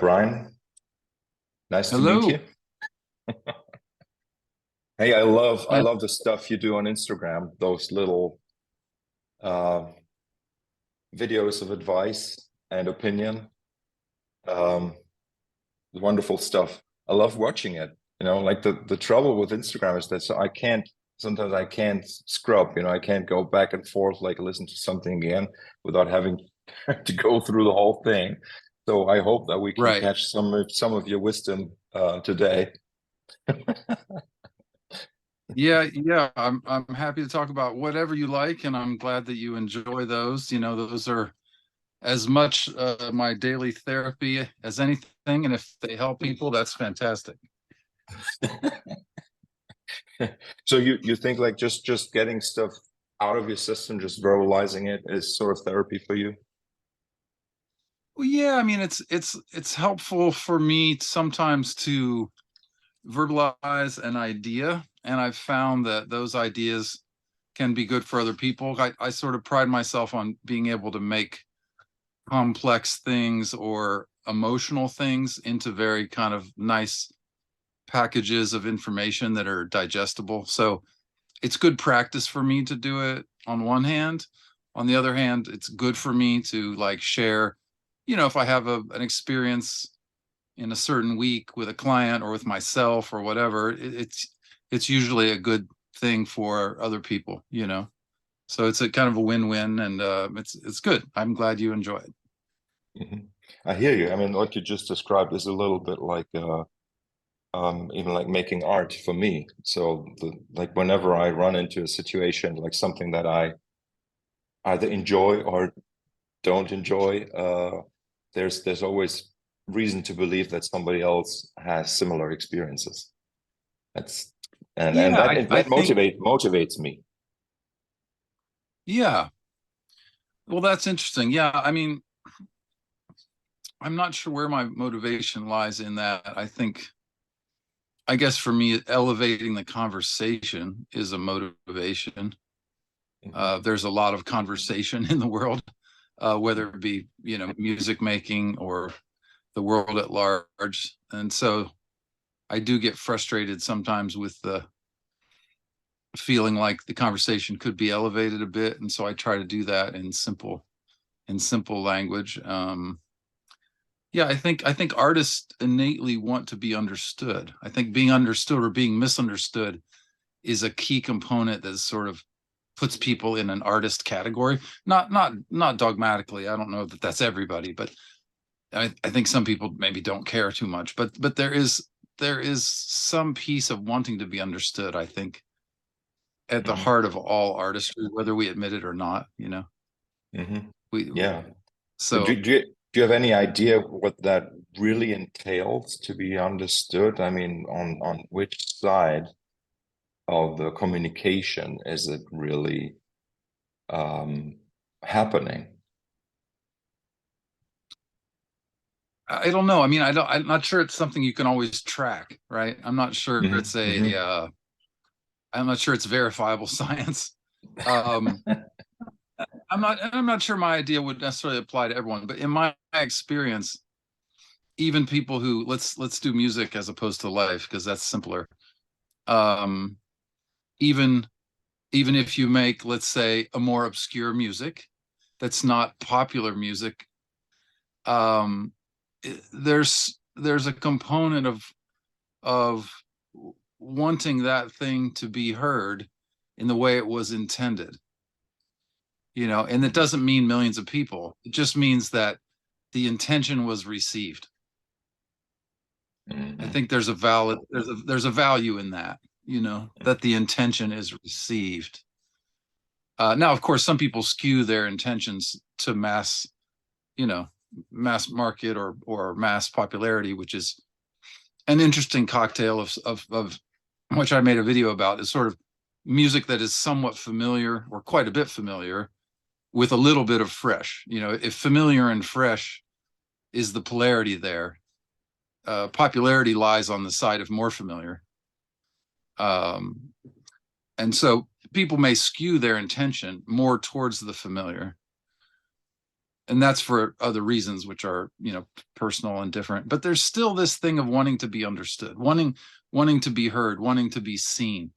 Brian, nice to meet Hello. you. Hey, I I, love the stuff you do on Instagram, those little uh videos of advice and opinion. Um Wonderful stuff. I love watching it. Like the trouble with Instagram is that sometimes I can't scrub, I can't go back and forth like listen to something again without having to go through the whole thing. So I hope that we can right. catch some of your wisdom today. Yeah. I'm happy to talk about whatever you like, and I'm glad that you enjoy those. Those are as much my daily therapy as anything, and if they help people, that's fantastic. So you think like just getting stuff out of your system, just verbalizing it is sort of therapy for you? Well, yeah, I mean it's helpful for me sometimes to verbalize an idea, and I've found that those ideas can be good for other people. I sort of pride myself on being able to make complex things or emotional things into very kind of nice packages of information that are digestible. So it's good practice for me to do it on one hand. On the other hand, it's good for me to like share, if I have an experience in a certain week with a client or with myself or whatever, it's usually a good thing for other people. So it's a kind of a win-win, and it's good. I'm glad you enjoy it. Mhm. I hear you. I mean, what you just described is a little bit like even like making art for me. So like whenever I run into a situation like something that I either enjoy or don't enjoy, there's always reason to believe that somebody else has similar experiences. That's and Yeah, I that think, motivates me. yeah. Well, that's interesting. Yeah, I mean, I'm not sure where my motivation lies in that. I guess for me, elevating the conversation is a motivation. Mhm. There's a lot of conversation in the world, whether it be, music making or the world at large. And so I do get frustrated sometimes with the feeling like the conversation could be elevated a bit. And so I try to do that in simple language. Yeah, I think artists innately want to be understood. I think being understood or being misunderstood is a key component that sort of puts people in an artist category. Not dogmatically. I don't know that that's everybody, but I think some people maybe don't care too much. But there is some piece of wanting to be understood, I think, at the Mhm. heart of all artistry, whether we admit it or not. Mhm. We Yeah. But so do you have any idea what that really entails to be understood? I mean, on which side of the communication is it really um, happening? I don't know. I mean, I'm not sure it's something you can always track, right? Hmm. Hmm. I'm not sure it's verifiable science. Um, I'm not sure my idea would necessarily apply to everyone, but in my experience, even people who let's do music as opposed to life because that's simpler. Um, even even if you make, let's say, a more obscure music that's not popular music, um, there's a component of wanting that thing to be heard in the way it was intended. And it doesn't mean millions of people. It just means that the intention was received. I Hmm. think there's a value in that the intention is received. Now, of course, some people skew their intentions to you know, mass market or mass popularity, which is an interesting cocktail of which I made a video about. Is sort of music that is somewhat familiar or quite a bit familiar with a little bit of fresh. If familiar and fresh is the polarity there, popularity lies on the side of more familiar. Um, and so people may skew their intention more towards the familiar. and that's for other reasons, which are, you know, personal and different. But there's still this thing of wanting to be understood, wanting to be heard, wanting to be seen.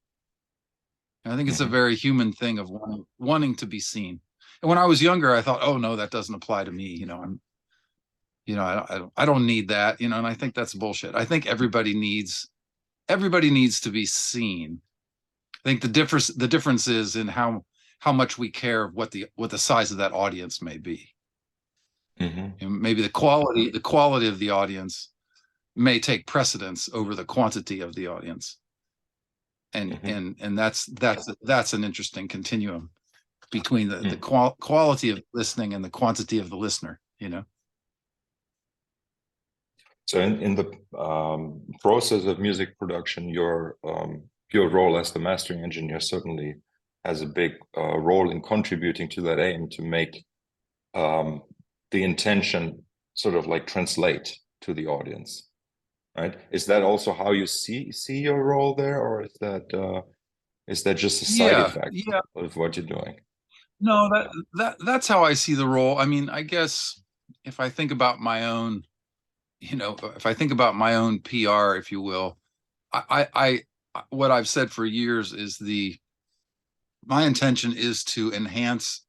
And I think it's a very human thing of wanting to be seen. And when I was younger, I thought, oh no, that doesn't apply to me. You know, I don't need that. You know, and I think that's bullshit. I think everybody needs to be seen. I think the difference is in how much we care of what the size of that audience may be. And maybe the quality of the audience may take precedence over the quantity of the audience. And that's an interesting continuum between the quality of listening and the quantity of the listener, you know. So in the process of music production, your role as the mastering engineer certainly has a big role in contributing to that aim to make the intention sort of like translate to the audience, right? Is that also how you see your role there, or is that just a side effect of what you're doing? No, that's how I see the role. I mean, I guess if I think about my own, you know, if I think about my own PR, if you will, I what I've said for years is my intention is to enhance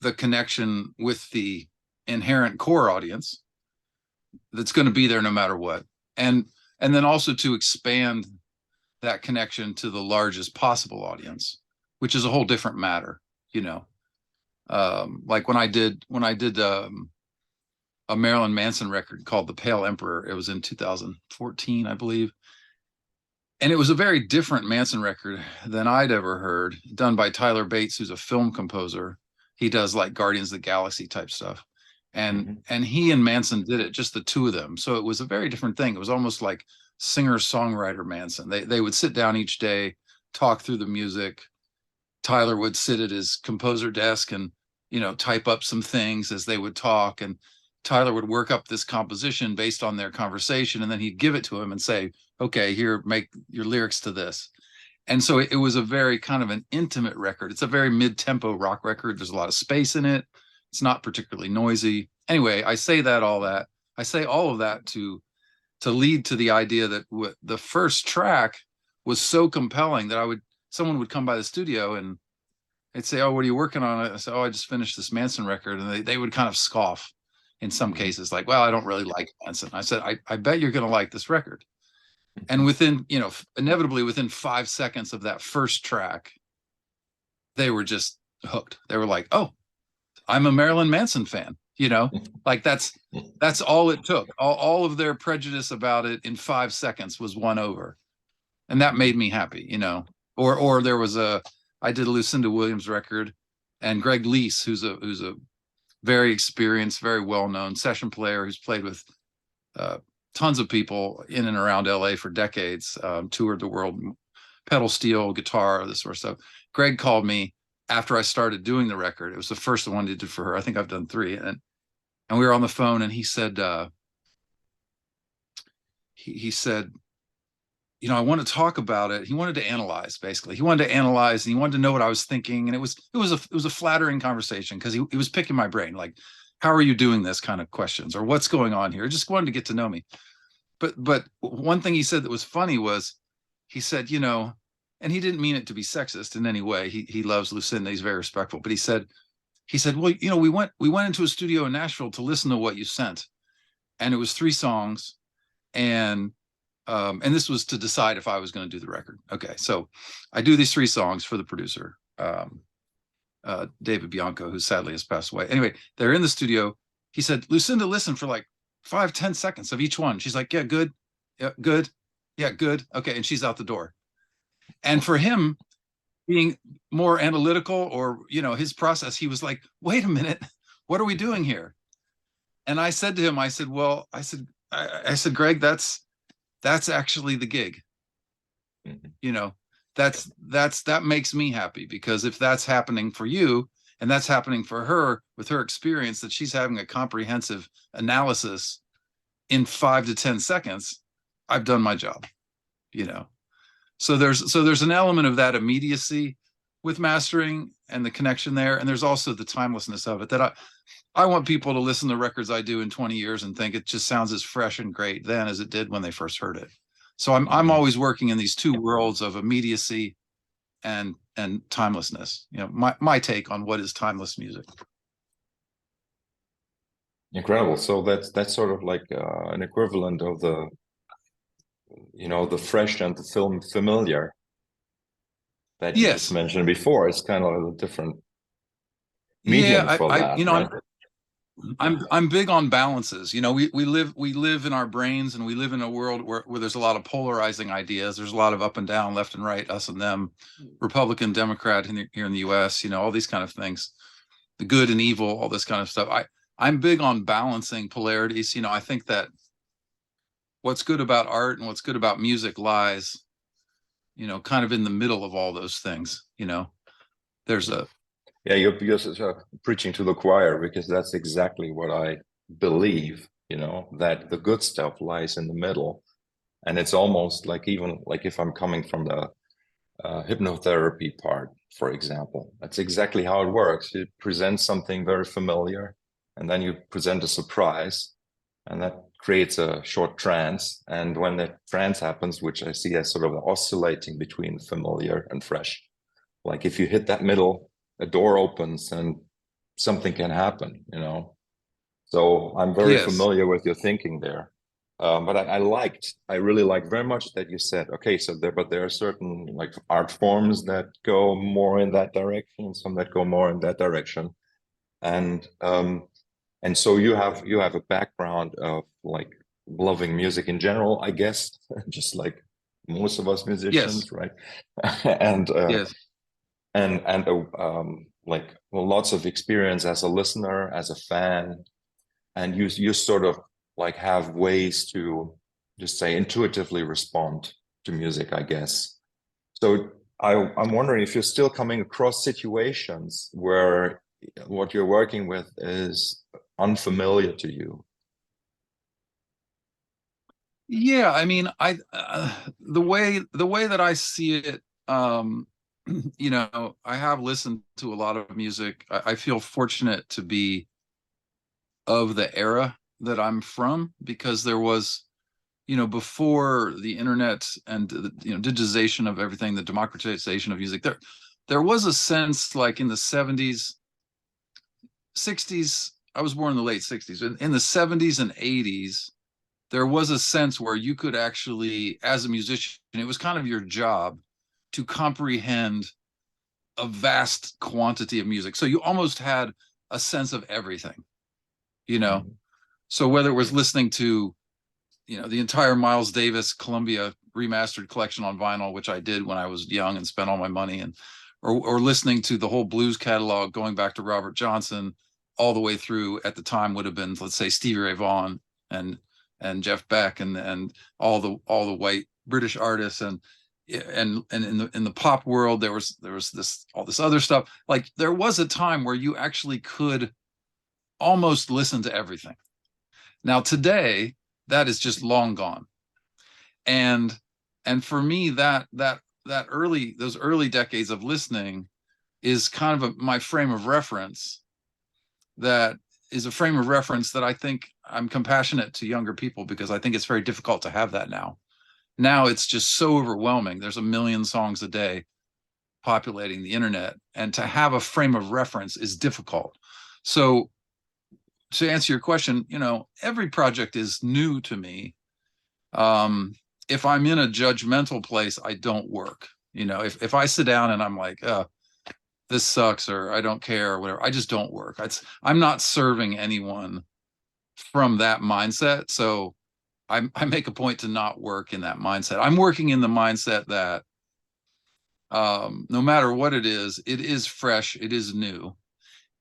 the connection with the inherent core audience that's going to be there no matter what, and then also to expand that connection to the largest possible audience, which is a whole different matter, you know. Like when I did a Marilyn Manson record called The Pale Emperor, it was in 2014, I believe. And it was a very different Manson record than I'd ever heard, done by Tyler Bates, who's a film composer. He does like Guardians of the Galaxy type stuff. And he and Manson did it, just the two of them. So it was a very different thing. It was almost like singer-songwriter Manson. They would sit down each day, talk through the music. Tyler would sit at his composer desk and, you know, type up some things as they would talk. And Tyler would work up this composition based on their conversation, and then he'd give it to him and say, okay, here, make your lyrics to this. And so it was a very kind of an intimate record. It's a very mid-tempo rock record. There's a lot of space in it. It's not particularly noisy. Anyway, I say all of that to lead to the idea that the first track was so compelling that someone would come by the studio and they'd say, oh, what are you working on? I said, oh, I just finished this Manson record. And they would kind of scoff in some cases, like, well, I don't really like Manson. I said, I bet you're going to like this record. And within, you know, inevitably within 5 seconds of that first track, they were just hooked. They were like, oh, I'm a Marilyn Manson fan, you know, like that's all it took. All of their prejudice about it in 5 seconds was won over. And that made me happy, you know. Or there was I did a Lucinda Williams record, and Greg Leese, who's a very experienced, very well-known session player who's played with tons of people in and around LA for decades, toured the world, pedal steel, guitar, this sort of stuff. Greg called me after I started doing the record. It was the first one he did for her. I think I've done 3. And we were on the phone, and he said, he said, you know, I want to talk about it. He wanted to analyze, basically. He wanted to analyze, and he wanted to know what I was thinking. And it was a flattering conversation, because he was picking my brain, like, how are you doing this kind of questions, or what's going on here? Just wanted to get to know me. But one thing he said that was funny was, he said, you know, and he didn't mean it to be sexist in any way. He loves Lucinda. He's very respectful. But he said, well, you know, we went into a studio in Nashville to listen to what you sent, and it was 3 songs, and this was to decide if I was going to do the record. Okay, so I do these 3 songs for the producer, David Bianco, who sadly has passed away. Anyway, they're in the studio. He said, Lucinda listened for like 5-10 seconds of each one. She's like, yeah, good. Yeah, good. Yeah, good. Okay, and she's out the door. And for him, being more analytical, or, you know, his process, he was like, wait a minute, what are we doing here? And I said to him, I said, well, I said, Greg, that's actually the gig. You know, that makes me happy, because if that's happening for you, and that's happening for her with her experience, that she's having a comprehensive analysis in 5 to 10 seconds, I've done my job, you know. So there's an element of that immediacy with mastering, and the connection there. And there's also the timelessness of it, that I want people to listen to records I do in 20 years and think it just sounds as fresh and great then as it did when they first heard it. So I'm always working in these two worlds of immediacy and timelessness. You know, my take on what is timeless music. Incredible. So that's sort of like an equivalent of the, you know, the fresh and the film familiar that you just mentioned before. It's kind of a different medium for that, you know, right? I'm big on balances. You know, we live in our brains, and we live in a world where there's a lot of polarizing ideas. There's a lot of up and down, left and right, us and them, Republican, Democrat here in the US, you know, all these kind of things, the good and evil, all this kind of stuff. I'm big on balancing polarities. You know, I think that what's good about art and what's good about music lies, you know, kind of in the middle of all those things. You know, there's a yeah, you're preaching to the choir, because that's exactly what I believe, you know, that the good stuff lies in the middle. And it's almost like, even like if I'm coming from the hypnotherapy part, for example, that's exactly how it works. You present something very familiar, and then you present a surprise, and that creates a short trance. And when that trance happens, which I see as sort of oscillating between familiar and fresh, like if you hit that middle, a door opens and something can happen, you know. So I'm very familiar with your thinking there. But I really liked very much that you said, okay, so there are certain like art forms that go more in that direction, some that go more in that direction. And so you have a background of like loving music in general, I guess, just like most of us musicians, right? And like, well, lots of experience as a listener, as a fan, and you sort of like have ways to just say intuitively respond to music, I guess. So I'm wondering if you're still coming across situations where what you're working with is unfamiliar to you. Yeah, I mean, the way that I see it, you know, I have listened to a lot of music. I feel fortunate to be of the era that I'm from, because there was, you know, before the internet and the, you know, digitization of everything, the democratization of music, there was a sense, like in the 70s, 60s. I was born in the late 60s. In the 70s and 80s, there was a sense where you could actually, as a musician, it was kind of your job to comprehend a vast quantity of music. So you almost had a sense of everything, you know. Mm-hmm. So whether it was listening to, you know, the entire Miles Davis Columbia remastered collection on vinyl, which I did when I was young and spent all my money, and or listening to the whole blues catalog going back to Robert Johnson all the way through, at the time would have been, let's say, Stevie Ray Vaughan and Jeff Beck and all the white British artists, and in the pop world there was this all this other stuff. Like there was a time where you actually could almost listen to everything. Now today that is just long gone. And for me, those early decades of listening is kind of my frame of reference. That is a frame of reference that I think I'm compassionate to younger people, because I think it's very difficult to have that now. Now it's just so overwhelming. There's a million songs a day populating the internet, and to have a frame of reference is difficult. So to answer your question, you know, every project is new to me. If I'm in a judgmental place, I don't work. You know, if I sit down and I'm like, this sucks, or I don't care, or whatever, I just don't work. I'm not serving anyone from that mindset. So I make a point to not work in that mindset. I'm working in the mindset that no matter what it is fresh, it is new.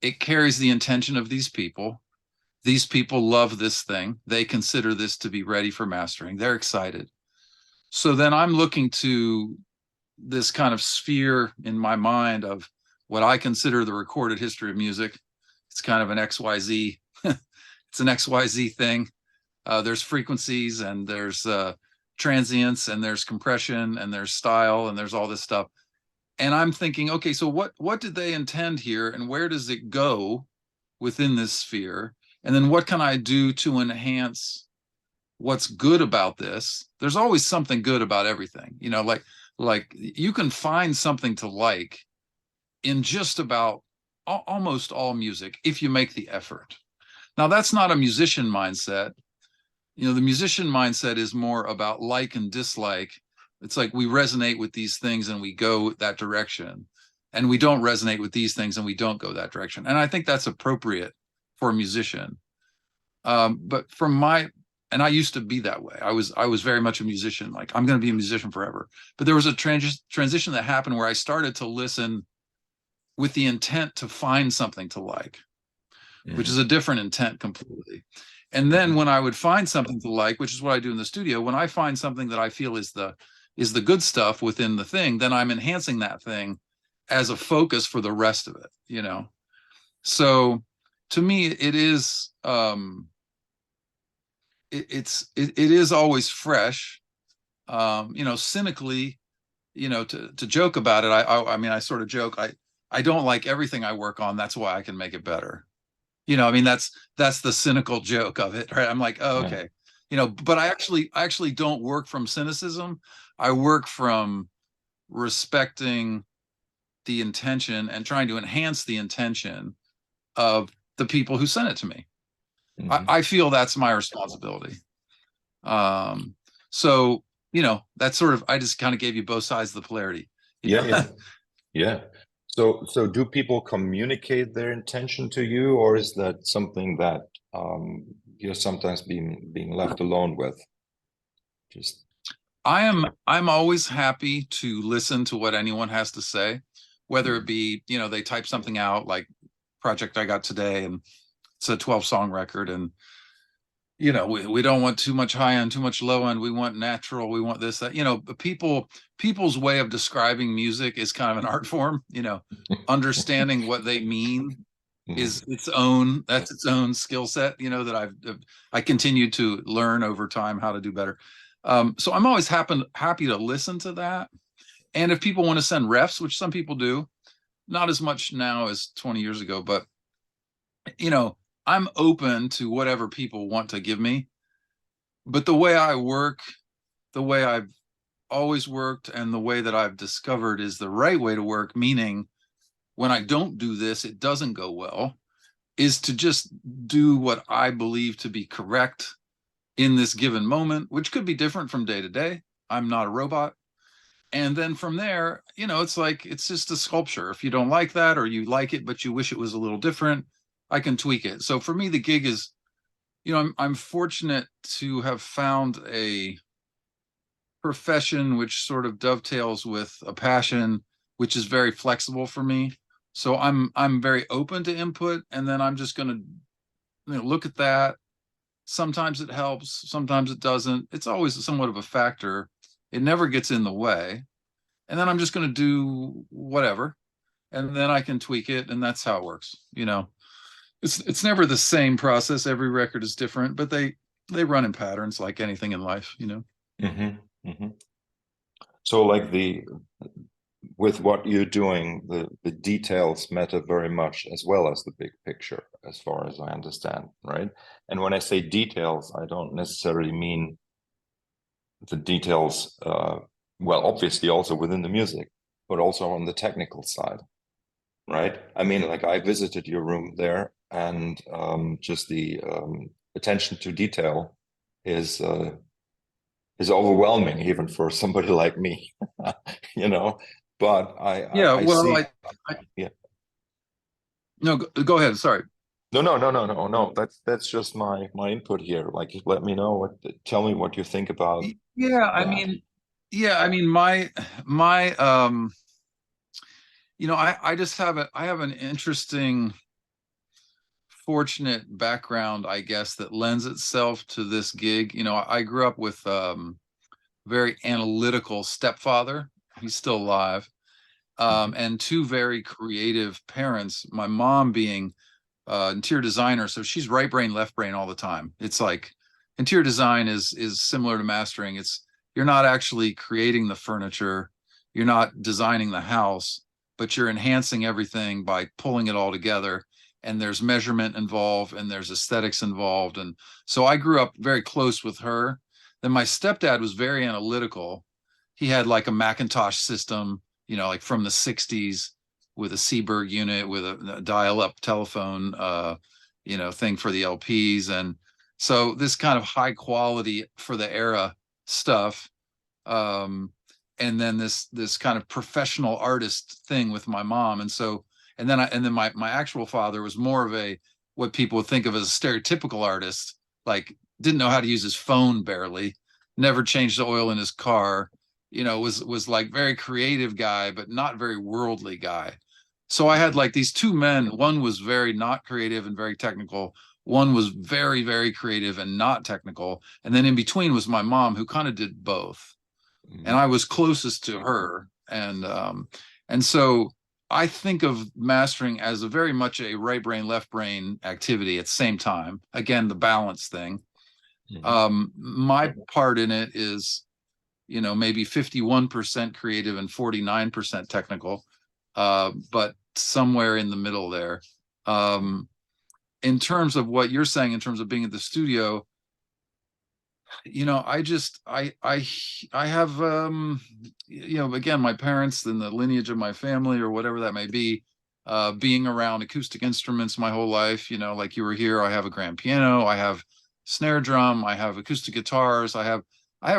It carries the intention of these people. These people love this thing. They consider this to be ready for mastering. They're excited. So then I'm looking to this kind of sphere in my mind of what I consider the recorded history of music. It's kind of an XYZ. It's an XYZ thing. There's frequencies, and there's transients, and there's compression, and there's style, and there's all this stuff. And I'm thinking, okay, so what did they intend here, and where does it go within this sphere? And then what can I do to enhance what's good about this? There's always something good about everything, like you can find something to like in just about almost all music if you make the effort. Now, that's not a musician mindset. The musician mindset is more about like and dislike. It's like we resonate with these things and we go that direction, and we don't resonate with these things and we don't go that direction. And I think that's appropriate for a musician. But from my, and I used to be that way. I was very much a musician. Like, I'm going to be a musician forever. But there was a transition that happened where I started to listen with the intent to find something to like, which is a different intent completely. And then when I would find something to like, which is what I do in the studio, when I find something that I feel is the good stuff within the thing, then I'm enhancing that thing as a focus for the rest of it. So to me, it is it is always fresh. Cynically, to joke about it, I mean, I sort of joke, I don't like everything I work on. That's why I can make it better. I mean, that's the cynical joke of it, right? I'm like, oh, Yeah. okay. But I actually don't work from cynicism. I work from respecting the intention and trying to enhance the intention of the people who sent it to me. I feel that's my responsibility. Um, so, that's sort of, I just kind of gave you both sides of the polarity. Yeah, yeah, yeah. So do people communicate their intention to you, or is that something that you're sometimes being left alone with? Just I'm always happy to listen to what anyone has to say, whether it be, they type something out, like project I got today, and it's a 12-song record, and we don't want too much high end, too much low end. We want natural. We want this, that. People's way of describing music is kind of an art form. Understanding what they mean is that's its own skill set. That I continue to learn over time how to do better. So I'm always happy to listen to that. And if people want to send refs, which some people do, not as much now as 20 years ago, but I'm open to whatever people want to give me. But the way I work, the way I've always worked, and the way that I've discovered is the right way to work, meaning when I don't do this, it doesn't go well, is to just do what I believe to be correct in this given moment, which could be different from day to day. I'm not a robot. And then from there, it's like, it's just a sculpture. If you don't like that, or you like it, but you wish it was a little different, I can tweak it. So for me, the gig is, I'm fortunate to have found a profession which sort of dovetails with a passion, which is very flexible for me. So I'm very open to input, and then I'm just going to look at that. Sometimes it helps, sometimes it doesn't. It's always somewhat of a factor. It never gets in the way. And then I'm just going to do whatever, and then I can tweak it, and that's how it works. It's never the same process. Every record is different, but they run in patterns like anything in life. So like with what you're doing, the details matter very much, as well as the big picture, as far as I understand, right? And when I say details, I don't necessarily mean the details, well, obviously also within the music, but also on the technical side, right? I mean, like, I visited your room there, and just the attention to detail is overwhelming, even for somebody like me, But Yeah. I Well, see, yeah. no, go ahead. Sorry. No. That's just my input here. Like, let me know tell me what you think about Yeah. I that. mean, yeah. I mean, my I just I have an interesting, fortunate background, I guess, that lends itself to this gig. I grew up with very analytical stepfather. He's still alive. And two very creative parents. My mom being interior designer, so she's right brain, left brain all the time. It's like interior design is similar to mastering. You're not actually creating the furniture, you're not designing the house, but you're enhancing everything by pulling it all together. And there's measurement involved and there's aesthetics involved. And so I grew up very close with her. Then my stepdad was very analytical. He had like a Macintosh system, like from the 60s with a Seeburg unit with a dial-up telephone, thing for the LPs. And so this kind of high quality for the era stuff. And then this kind of professional artist thing with my mom. And so, and then my actual father was more of a, what people would think of as a stereotypical artist, like didn't know how to use his phone barely, never changed the oil in his car, was like very creative guy, but not very worldly guy. So I had like these two men. One was very not creative and very technical. One was very, very creative and not technical. And then in between was my mom, who kind of did both. And I was closest to her. And so I think of mastering as a very much a right brain, left brain activity at the same time. Again, the balance thing. My part in it is, maybe 51% creative and 49% technical, but somewhere in the middle there. In terms of what you're saying, in terms of being at the studio, I have, again, my parents and the lineage of my family or whatever that may be, being around acoustic instruments my whole life, like you were here, I have a grand piano, I have snare drum, I have acoustic guitars, I have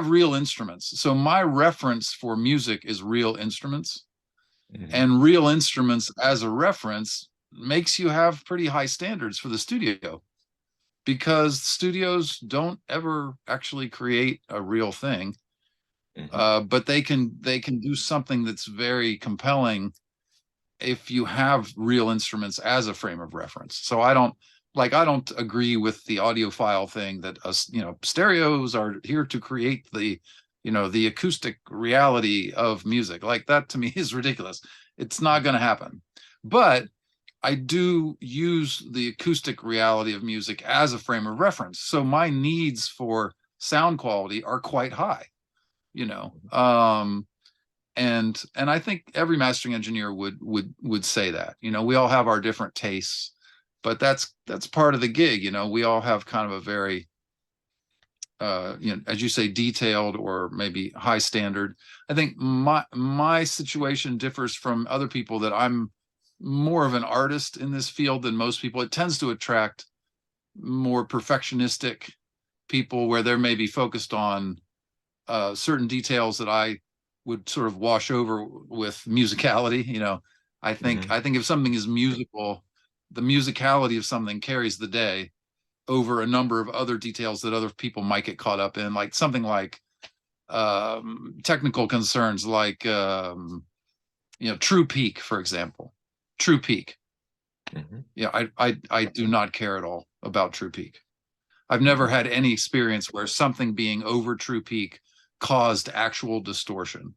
real instruments. So my reference for music is real instruments. And real instruments as a reference makes you have pretty high standards for the studio, because studios don't ever actually create a real thing. But they can do something that's very compelling if you have real instruments as a frame of reference. So I don't agree with the audiophile thing that stereos are here to create the the acoustic reality of music. Like, that to me is ridiculous. It's not going to happen. But I do use the acoustic reality of music as a frame of reference. So my needs for sound quality are quite high, and I think every mastering engineer would say that. We all have our different tastes, but that's part of the gig. We all have kind of a very as you say, detailed or maybe high standard. I think my situation differs from other people, that I'm more of an artist in this field than most people. It tends to attract more perfectionistic people, where they're maybe focused on certain details that I would sort of wash over with musicality. I think if something is musical, the musicality of something carries the day over a number of other details that other people might get caught up in, like something like technical concerns, like true peak, for example. True peak. I do not care at all about true peak. I've never had any experience where something being over true peak caused actual distortion.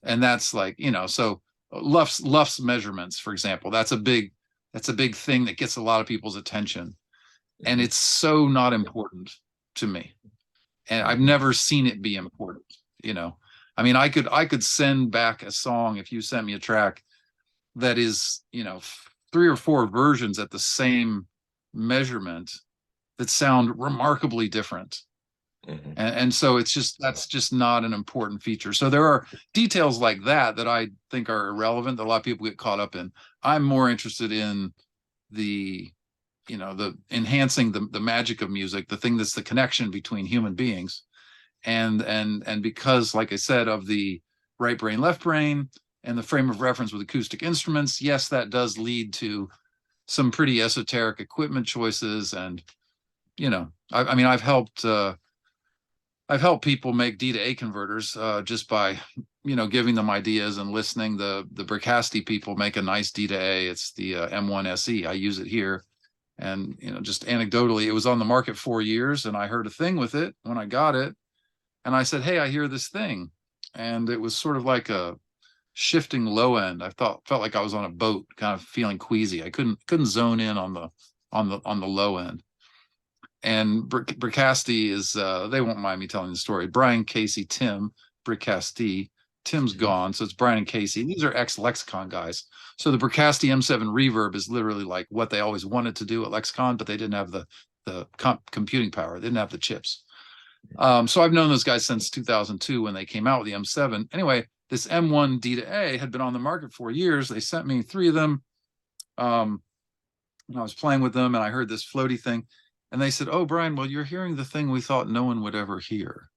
And that's like, so Luft's measurements, for example, that's a big thing that gets a lot of people's attention. And it's so not important to me. And I've never seen it be important, I mean, I could send back a song, if you sent me a track that is, 3 or 4 versions at the same measurement that sound remarkably different. And so that's just not an important feature. So there are details like that I think are irrelevant, that a lot of people get caught up in. I'm more interested in the enhancing the magic of music, the thing that's the connection between human beings. And because, like I said, of the right brain, left brain, and the frame of reference with acoustic instruments, yes, that does lead to some pretty esoteric equipment choices. And I mean, I've helped people make D to A converters just by giving them ideas and listening. The Bricasti people make a nice D to A. It's the M1 SE. I use it here. And just anecdotally, it was on the market 4 years, and I heard a thing with it when I got it, and I said, "Hey, I hear this thing," and it was sort of like a shifting low end. I felt like I was on a boat, kind of feeling queasy. I couldn't zone in on the low end. And Bricasti is they won't mind me telling the story. Brian, Casey, Tim Bricasti Tim's gone, so it's Brian and Casey. These are ex-Lexicon guys. So the Bricasti M7 Reverb is literally like what they always wanted to do at Lexicon, but they didn't have the computing power. They didn't have the chips. So I've known those guys since 2002 when they came out with the M7. Anyway, this M1 D to A had been on the market for years. They sent me 3 of them. And I was playing with them and I heard this floaty thing. And they said, "Oh, Brian, well, you're hearing the thing we thought no one would ever hear."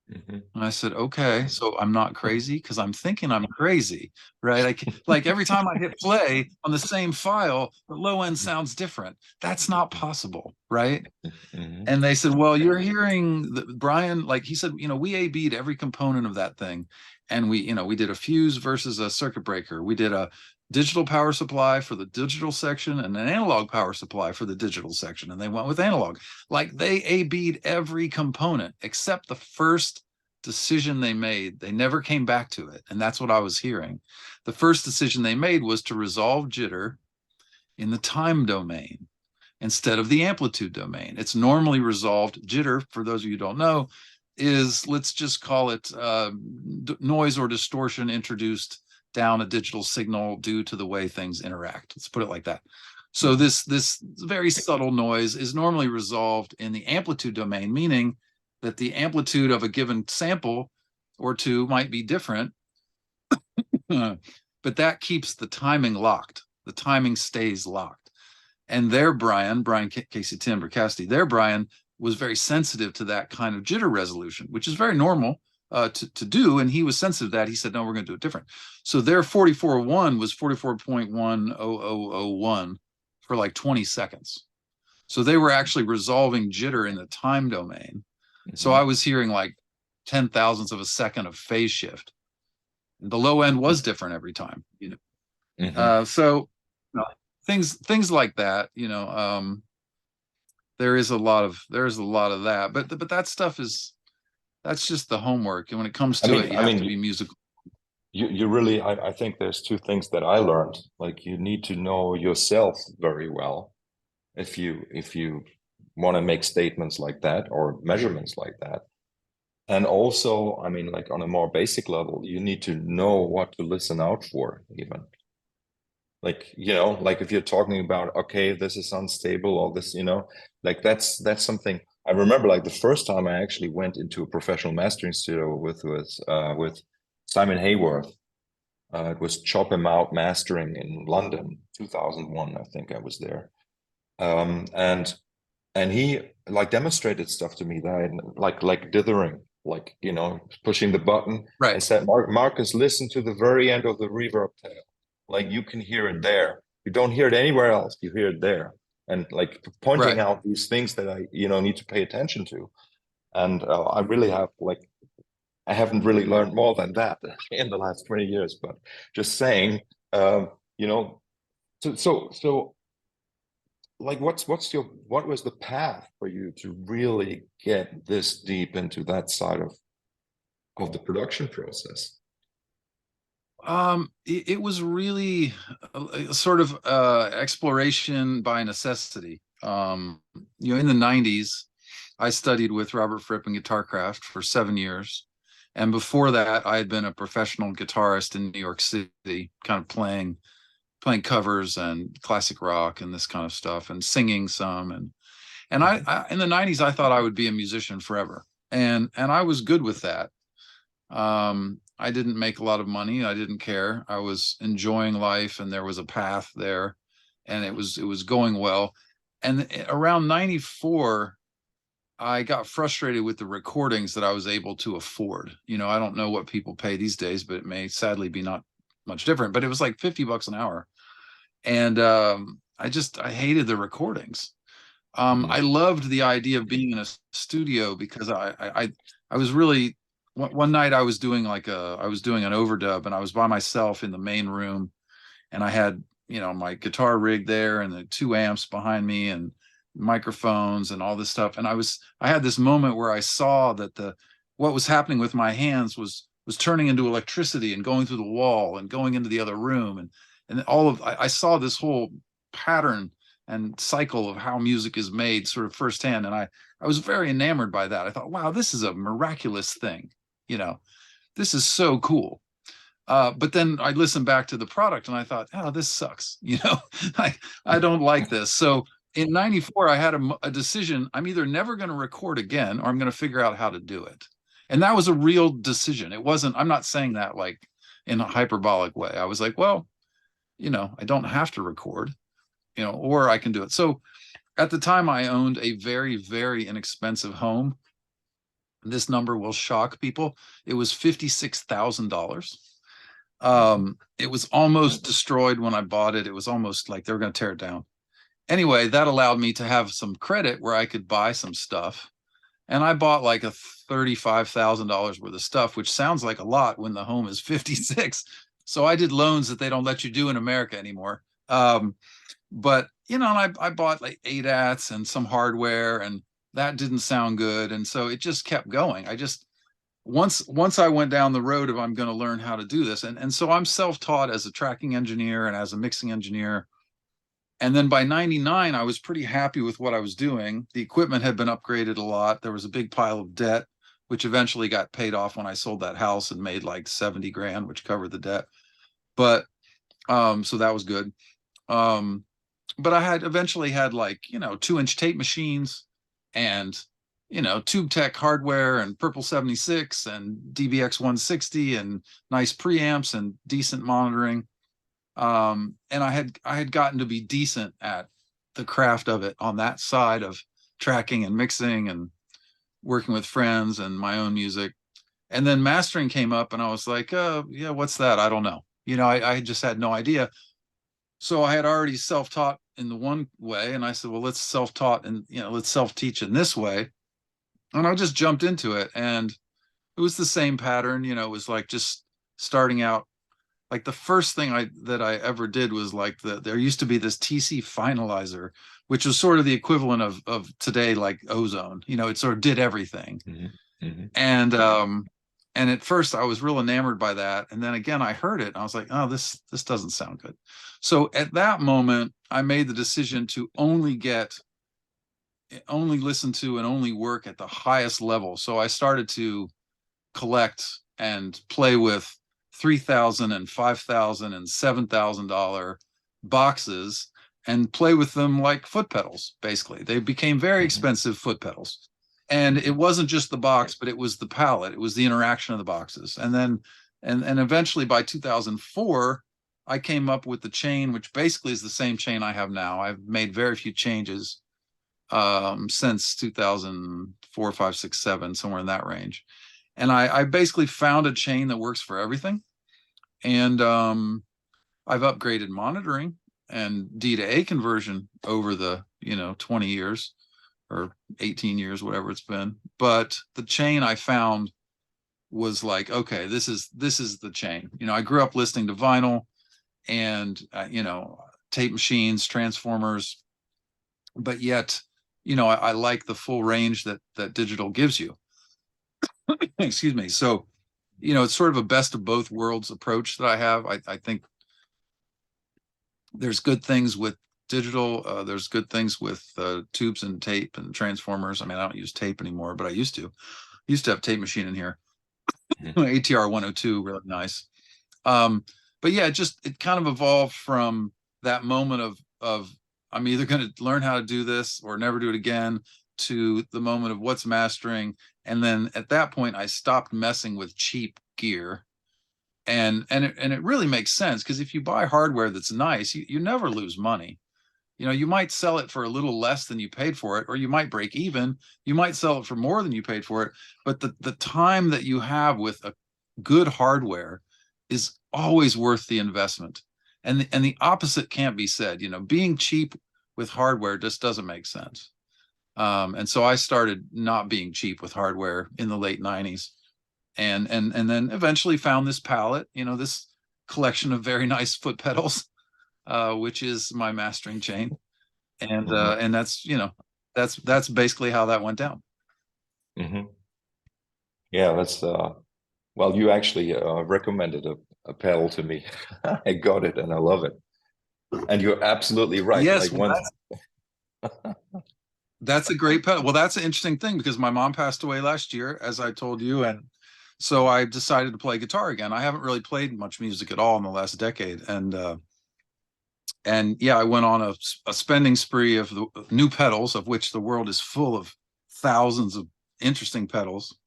And I said, "Okay, so I'm not crazy because I'm thinking I'm crazy, right? Like every time I hit play on the same file, the low end sounds different. That's not possible, right?" And they said, "Well, you're hearing Brian, like he said, we A/B'd every component of that thing. And we did a fuse versus a circuit breaker. We did a digital power supply for the digital section and an analog power supply for the digital section. And they went with analog. Like they A/B'd every component except the first decision they made. They never came back to it. And that's what I was hearing. The first decision they made was to resolve jitter in the time domain instead of the amplitude domain. It's normally resolved. Jitter, for those of you who don't know, is, let's just call it noise or distortion introduced down a digital signal due to the way things interact. Let's put it like that. So this very subtle noise is normally resolved in the amplitude domain, meaning that the amplitude of a given sample or two might be different, but that keeps the timing locked. The timing stays locked. And their Brian, Casey, Tim, Bricasti, their Brian was very sensitive to that kind of jitter resolution, which is very normal to do. And he was sensitive to that. He said, "No, we're going to do it different." So their 44.1 was 44.10001 for like 20 seconds. So they were actually resolving jitter in the time domain. So I was hearing like 10 thousandths of a second of phase shift. The low end was different every time, so things like that, there is a lot of that, but that stuff that's just the homework. And when it comes to it, you have to be musical. You really, I think there's 2 things that I learned. Like you need to know yourself very well if you want to make statements like that or measurements like that. And also, like on a more basic level, you need to know what to listen out for, even. Like, like if you're talking about, okay, this is unstable or this, like that's something I remember. Like the first time I actually went into a professional mastering studio with Simon Hayworth. It was Chop Him Out Mastering in London, 2001, I think I was there. And he like demonstrated stuff to me that I like dithering, like, pushing the button, Right. and said, Marcus, listen to the very end of the reverb tail. Like you can hear it there. You don't hear it anywhere else. You hear it there. And like pointing out these things that I, need to pay attention to. And I really have I haven't really learned more than that in the last 20 years, but just saying, so like, what was the path for you to really get this deep into that side of the production process? It was really a sort of exploration by necessity. In the 90s, I studied with Robert Fripp and Guitarcraft for 7 years. And before that, I had been a professional guitarist in New York City, kind of playing covers and classic rock and this kind of stuff, and singing some. And I in the 90s, I thought I would be a musician forever. And I was good with that. I didn't make a lot of money. I didn't care. I was enjoying life, and there was a path there, and it was going well. And around 94, I got frustrated with the recordings that I was able to afford. I don't know what people pay these days, but it may sadly be not much different. But it was like $50 an hour. And I hated the recordings. I loved the idea of being in a studio because I was really, one night I was doing an overdub, and I was by myself in the main room, and I had, my guitar rig there and the 2 amps behind me and microphones and all this stuff. And I had this moment where I saw that what was happening with my hands was turning into electricity and going through the wall and going into the other room. And I saw this whole pattern and cycle of how music is made sort of firsthand. And I was very enamored by that. I thought, wow, this is a miraculous thing, this is so cool. But then I listened back to the product and I thought, oh, this sucks. I don't like this. So in 94, I had a decision. I'm either never going to record again or I'm going to figure out how to do it. And that was a real decision. It wasn't, I'm not saying that like in a hyperbolic way. I was like, well, I don't have to record, or I can do it. So at the time I owned a very, very inexpensive home. This number will shock people. It was $56,000. It was almost destroyed when I bought it. It was almost like they were going to tear it down. Anyway, that allowed me to have some credit where I could buy some stuff. And I bought like a $35,000 worth of stuff, which sounds like a lot when the home is 56. So I did loans that they don't let you do in America anymore. But and I bought like ADATs and some hardware, and that didn't sound good. And so it just kept going. Once I went down the road of I'm going to learn how to do this. And so I'm self-taught as a tracking engineer and as a mixing engineer. And then by 99, I was pretty happy with what I was doing. The equipment had been upgraded a lot. There was a big pile of debt, which eventually got paid off when I sold that house and made like 70 grand, which covered the debt. But so that was good. But I had eventually had like, 2-inch tape machines and Tube Tech hardware and Purple 76 and DBX 160 and nice preamps and decent monitoring. And I had gotten to be decent at the craft of it on that side of tracking and mixing and working with friends and my own music. And then mastering came up and I was like, yeah, what's that? I don't know. I just had no idea. So I had already self-taught in the one way. And I said, well, let's self-taught and, let's self-teach in this way. And I just jumped into it, and it was the same pattern. It was like just starting out. Like the first thing that I ever did was like there used to be this TC finalizer, which was sort of the equivalent of today, like Ozone. It sort of did everything. Mm-hmm. Mm-hmm. And at first I was real enamored by that. And then again, I heard it and I was like, oh, this doesn't sound good. So at that moment, I made the decision to only listen to and only work at the highest level. So I started to collect and play with $3,000 and $5,000 and $7,000 boxes and play with them like foot pedals. Basically, they became very expensive foot pedals. And it wasn't just the box, but it was the palette. It was the interaction of the boxes. And then, and eventually by 2004, I came up with the chain, which basically is the same chain I have now. I've made very few changes since 2004, 5, 6, 7, somewhere in that range. And I basically found a chain that works for everything. And I've upgraded monitoring and D to A conversion over the 20 years or 18 years, whatever it's been. But the chain I found was like, okay, this is the chain. I grew up listening to vinyl and tape machines, transformers, but yet I like the full range that digital gives you. Excuse me. So it's sort of a best of both worlds approach that I have. I think there's good things with digital. There's good things with tubes and tape and transformers. I mean, I don't use tape anymore, but I used to have tape machine in here. ATR 102, really nice. But yeah, it kind of evolved from that moment of I'm either going to learn how to do this or never do it again, to the moment of what's mastering. And then at that point, I stopped messing with cheap gear. And it really makes sense, because if you buy hardware that's nice, you never lose money. You might sell it for a little less than you paid for it, or you might break even. You might sell it for more than you paid for it. But the time that you have with a good hardware is always worth the investment. And the opposite can't be said. Being cheap with hardware just doesn't make sense. And so I started not being cheap with hardware in the late 90s, and then eventually found this palette, this collection of very nice foot pedals, which is my mastering chain. And and that's basically how that went down. Mm-hmm. Yeah, that's well, you actually recommended a pedal to me. I got it and I love it. And you're absolutely right. Yes, Like once that's a great pedal. Well, that's an interesting thing, because my mom passed away last year, as I told you. And So I decided to play guitar again. I haven't really played much music at all in the last decade, and yeah, I went on a spending spree of the new pedals, of which the world is full of thousands of interesting pedals.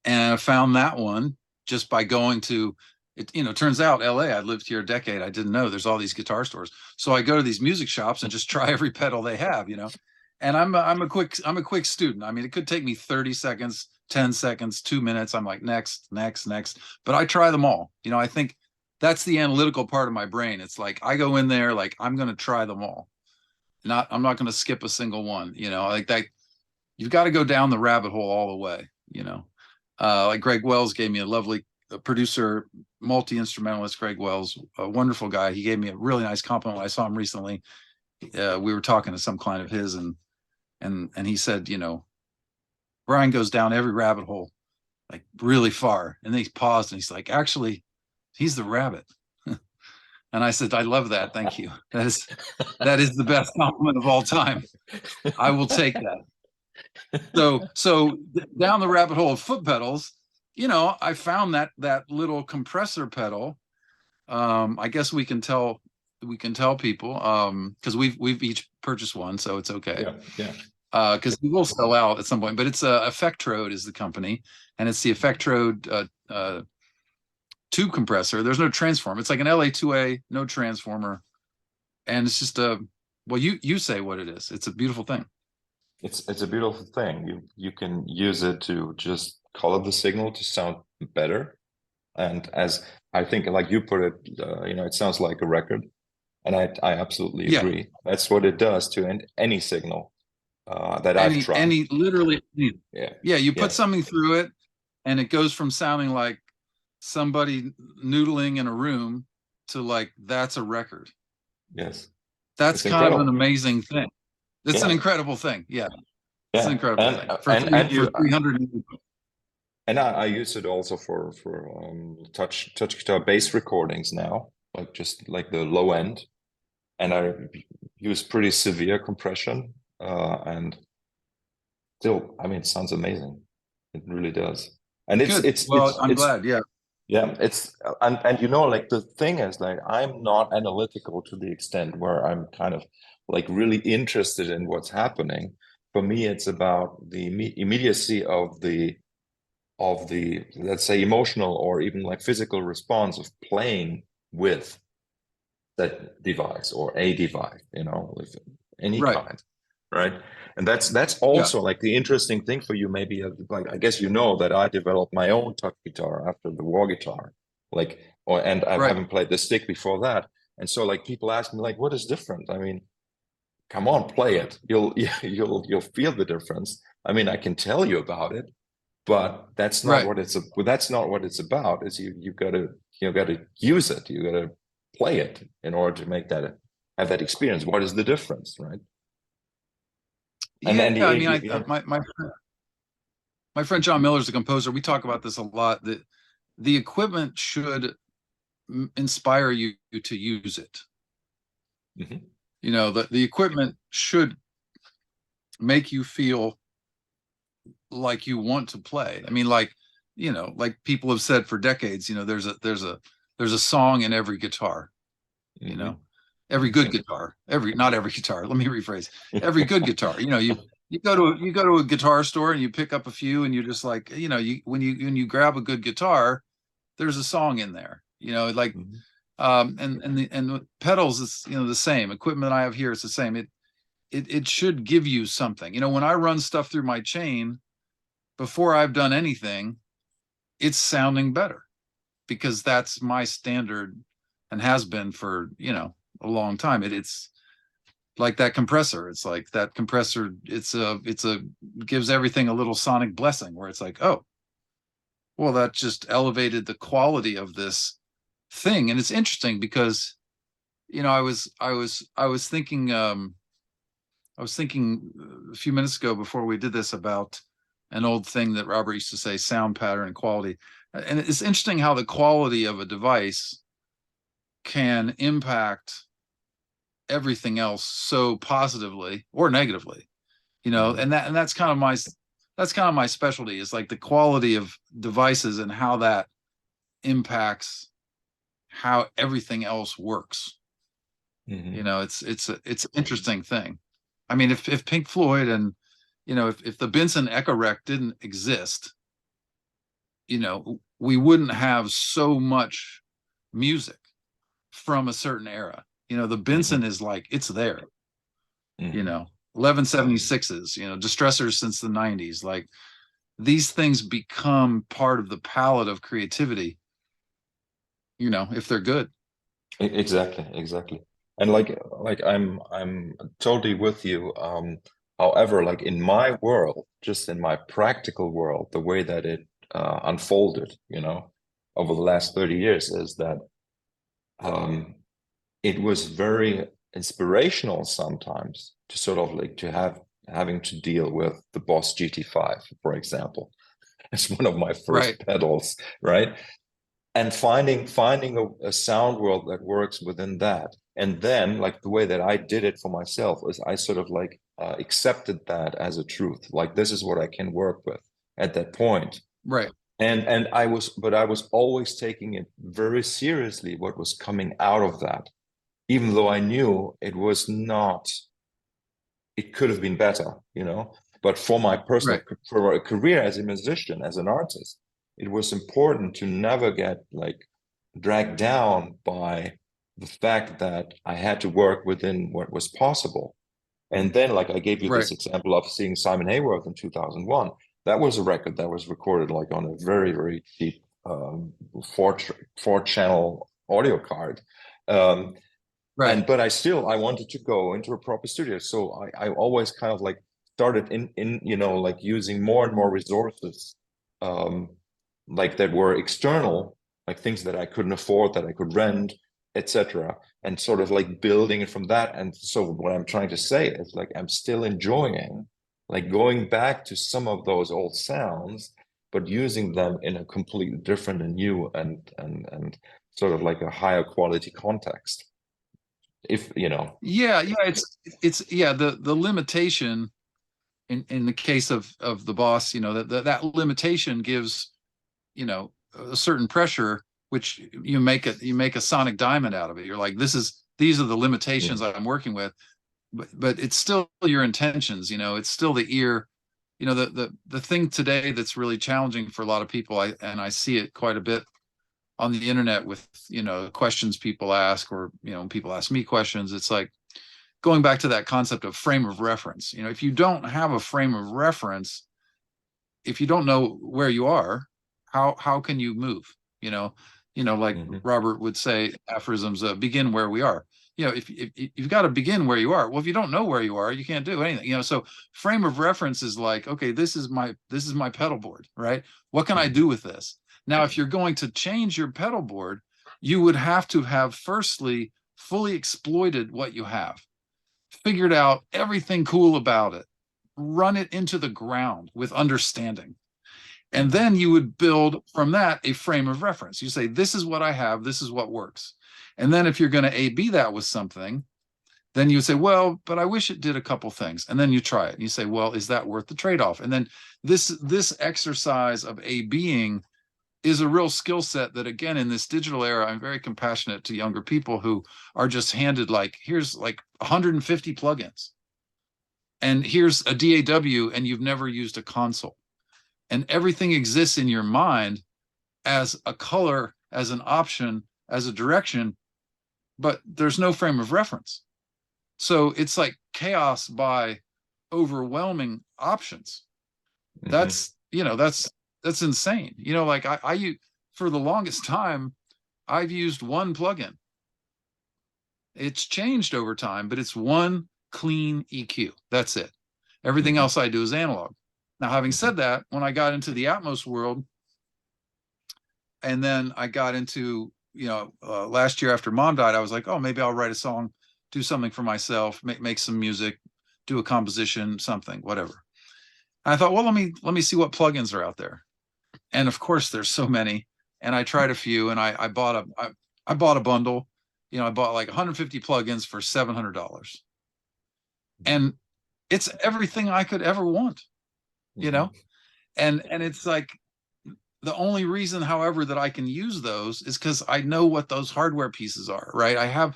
And I found that one just by going to it. Turns out LA, I lived here a decade. I didn't know there's all these guitar stores. So I go to these music shops and just try every pedal they have, And I'm a quick student. I mean, it could take me 30 seconds, 10 seconds, 2 minutes. I'm like, next, next, next. But I try them all. I think that's the analytical part of my brain. It's like I go in there like I'm going to try them all. I'm not going to skip a single one, like that. You've got to go down the rabbit hole all the way. Like Greg Wells gave me a lovely producer, multi-instrumentalist. Greg Wells, a wonderful guy. He gave me a really nice compliment when I saw him recently. We were talking to some client of his, and he said, Brian goes down every rabbit hole, like really far. And then he paused and he's like, actually, he's the rabbit. And I said, I love that. Thank you. That is the best compliment of all time. I will take that. So down the rabbit hole of foot pedals, I found that little compressor pedal. I guess we can tell people because we've each purchased one, so it's okay. Yeah. Because we will sell out at some point, but it's Effectrode is the company, and it's the Effectrode tube compressor. There's no transformer. It's like an LA2A, no transformer, and it's just well, you say what it is. It's a beautiful thing. It's a beautiful thing. You can use it to just color the signal to sound better, and as I think, like you put it, it sounds like a record, and I absolutely agree. That's what it does to any signal that I've tried. Literally, you put Yeah. something through it, and it goes from sounding like somebody noodling in a room to like that's a record. Yes, that's kind incredible. Of an amazing thing. It's an incredible thing. It's an incredible thing for 300. And I use it also for touch guitar bass recordings now, like just like the low end, and I use pretty severe compression, and still, I mean, it sounds amazing. It really does. And I'm glad. Yeah, and like the thing is, like, I'm not analytical to the extent where I'm kind of like really interested in what's happening. For me, it's about the immediacy of the let's say emotional or even like physical response of playing with that device or a device, with any kind, right? And that's also like the interesting thing for you, maybe, like, I guess that I developed my own touch guitar after the war guitar, and I haven't played the stick before that. And so like people ask me like, what is different? I mean, come on, play it. You'll feel the difference. I mean, I can tell you about it, but that's not what it's about. Is you gotta use it. You gotta play it in order to have that experience. What is the difference, right? My friend John Miller is a composer. We talk about this a lot. That the equipment should inspire you to use it. Mm-hmm. The equipment should make you feel like you want to play. I mean, like people have said for decades, there's a song in every guitar. Mm-hmm. Every good guitar, not every guitar. Let me rephrase. Every good guitar. You go to a guitar store and you pick up a few, and you're just like, when you grab a good guitar, there's a song in there. Like, and the pedals is the same. Equipment I have here is the same. It should give you something. When I run stuff through my chain, before I've done anything, it's sounding better, because that's my standard and has been for a long time. It's like that compressor. It's like that compressor. It's gives everything a little sonic blessing, where it's like, oh, well, that just elevated the quality of this thing. And it's interesting because I was thinking a few minutes ago before we did this about an old thing that Robert used to say: sound pattern and quality. And it's interesting how the quality of a device can impact everything else so positively or negatively, and that's kind of that's kind of my specialty, is like the quality of devices and how that impacts how everything else works. Hmm. It's an interesting thing. I mean, if Pink Floyd and, if the Benson Echo Rec didn't exist, we wouldn't have so much music from a certain era. The Hmm. Benson is like, it's there, you Hmm. know, 1176s, distressors since the 90s. Like, these things become part of the palette of creativity, if they're good. Exactly, exactly. And like I'm totally with you. However, like in my world, just in my practical world, the way that it unfolded, over the last 30 years is that um it was very inspirational sometimes to sort of like to having to deal with the Boss GT5, for example. It's one of my Right. first pedals, right? And finding a sound world that works within that. And then like the way that I did it for myself is I sort of like accepted that as a truth. Like this is what I can work with at that point. Right. And I was always taking it very seriously what was coming out of that, even though I knew it was not, it could have been better. But for my personal, Right. for a career as a musician, as an artist, it was important to never get like dragged down by the fact that I had to work within what was possible. And then, like I gave you Right. this example of seeing Simon Hayworth in 2001. That was a record that was recorded like on a very, very cheap four channel audio card. Um, Right. and but I wanted to go into a proper studio, so I always kind of like started in like using more and more resources, um like that were external, like things that I couldn't afford, that I could rent, etc., and sort of like building it from that. And so what I'm trying to say is like I'm still enjoying like going back to some of those old sounds, but using them in a completely different and new and sort of like a higher quality context, if you know. Yeah. Yeah. It's yeah. The limitation in the case of the Boss, that limitation gives, a certain pressure, which you make a sonic diamond out of it. You're like, these are the limitations Mm, I'm working with, but it's still your intentions. It's still the ear. The thing today that's really challenging for a lot of people, I see it quite a bit on the internet with, questions people ask, or people ask me questions. It's like going back to that concept of frame of reference. If you don't have a frame of reference, if you don't know where you are, how can you move? you know like mhm, Robert would say, aphorisms, begin where we are. If you've got to begin where you are. Well, if you don't know where you are, you can't do anything. So frame of reference is like, okay, this is my pedal board, right? What can I mhm, do with this? Now, if you're going to change your pedal board, you would have to have firstly fully exploited what you have, figured out everything cool about it, run it into the ground with understanding. And mhm, then you would build from that a frame of reference. You say, this is what I have, this is what works. And then if you're going to A B that with something, then you would say, well, but I wish it did a couple things. And then you try it. And you say, well, is that worth the trade-off? And then this exercise of A Bing is a real skill set that, again, in this digital era, I'm very compassionate to younger people who are just handed, like, here's like 150 plugins, and here's a DAW, and you've never used a console, and everything exists in your mind as a color, as an option, as a direction, but there's no frame of reference. So it's like chaos by overwhelming options. mhm, That's insane. Like for the longest time, I've used one plugin. It's changed over time, but it's one clean EQ. That's it. Everything mhm, else I do is analog. Now, having mhm, said that, when I got into the Atmos world, and then I got into, last year after Mom died, I was like, oh, maybe I'll write a song, do something for myself, make some music, do a composition, something, whatever. And I thought, well, let me see what plugins are out there. And of course, there's so many. And I tried a few, and I bought a bundle. I bought like 150 plugins for $700, mhm, and it's everything I could ever want. you mhm. know And it's like, the only reason, however, that I can use those is because I know what those hardware pieces are, right? I have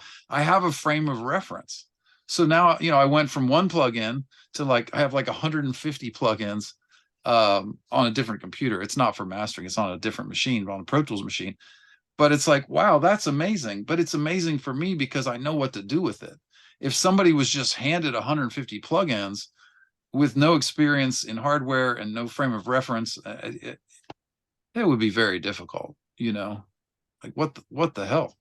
a frame of reference. So now, I went from one plugin to I have like 150 plugins on a different computer. It's not for mastering, it's on a different machine, on a Pro Tools machine. But it's like, wow, that's amazing. But it's amazing for me because I know what to do with it. If somebody was just handed 150 plugins with no experience in hardware and no frame of reference, it would be very difficult, like what the hell,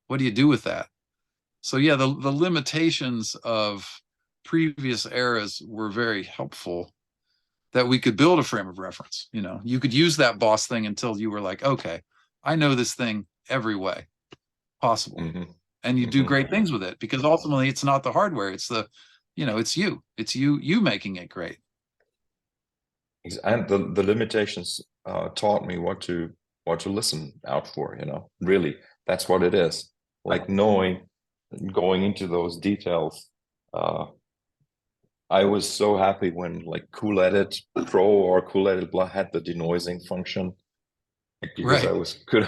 what do you do with that? So yeah, the limitations of previous eras were very helpful, that we could build a frame of reference. You could use that boss thing until you were like, okay, I know this thing every way possible. And you do great things with it, because ultimately it's not the hardware, it's it's you making it great. And the limitations taught me what to listen out for, really. That's what it is. Like knowing, going into those details. I was so happy when like Cool Edit Pro or Cool Edit Blah had the denoising function, because I was good,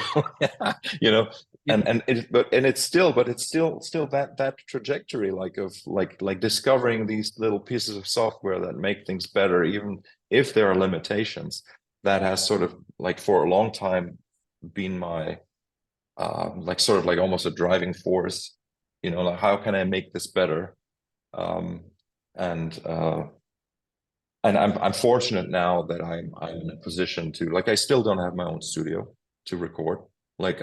and it's still that trajectory, like of like discovering these little pieces of software that make things better, even if there are limitations. That has sort of like for a long time been my like sort of like almost a driving force, like how can I make this better? And I'm fortunate now that I'm in a position to, like, I still don't have my own studio to record. Like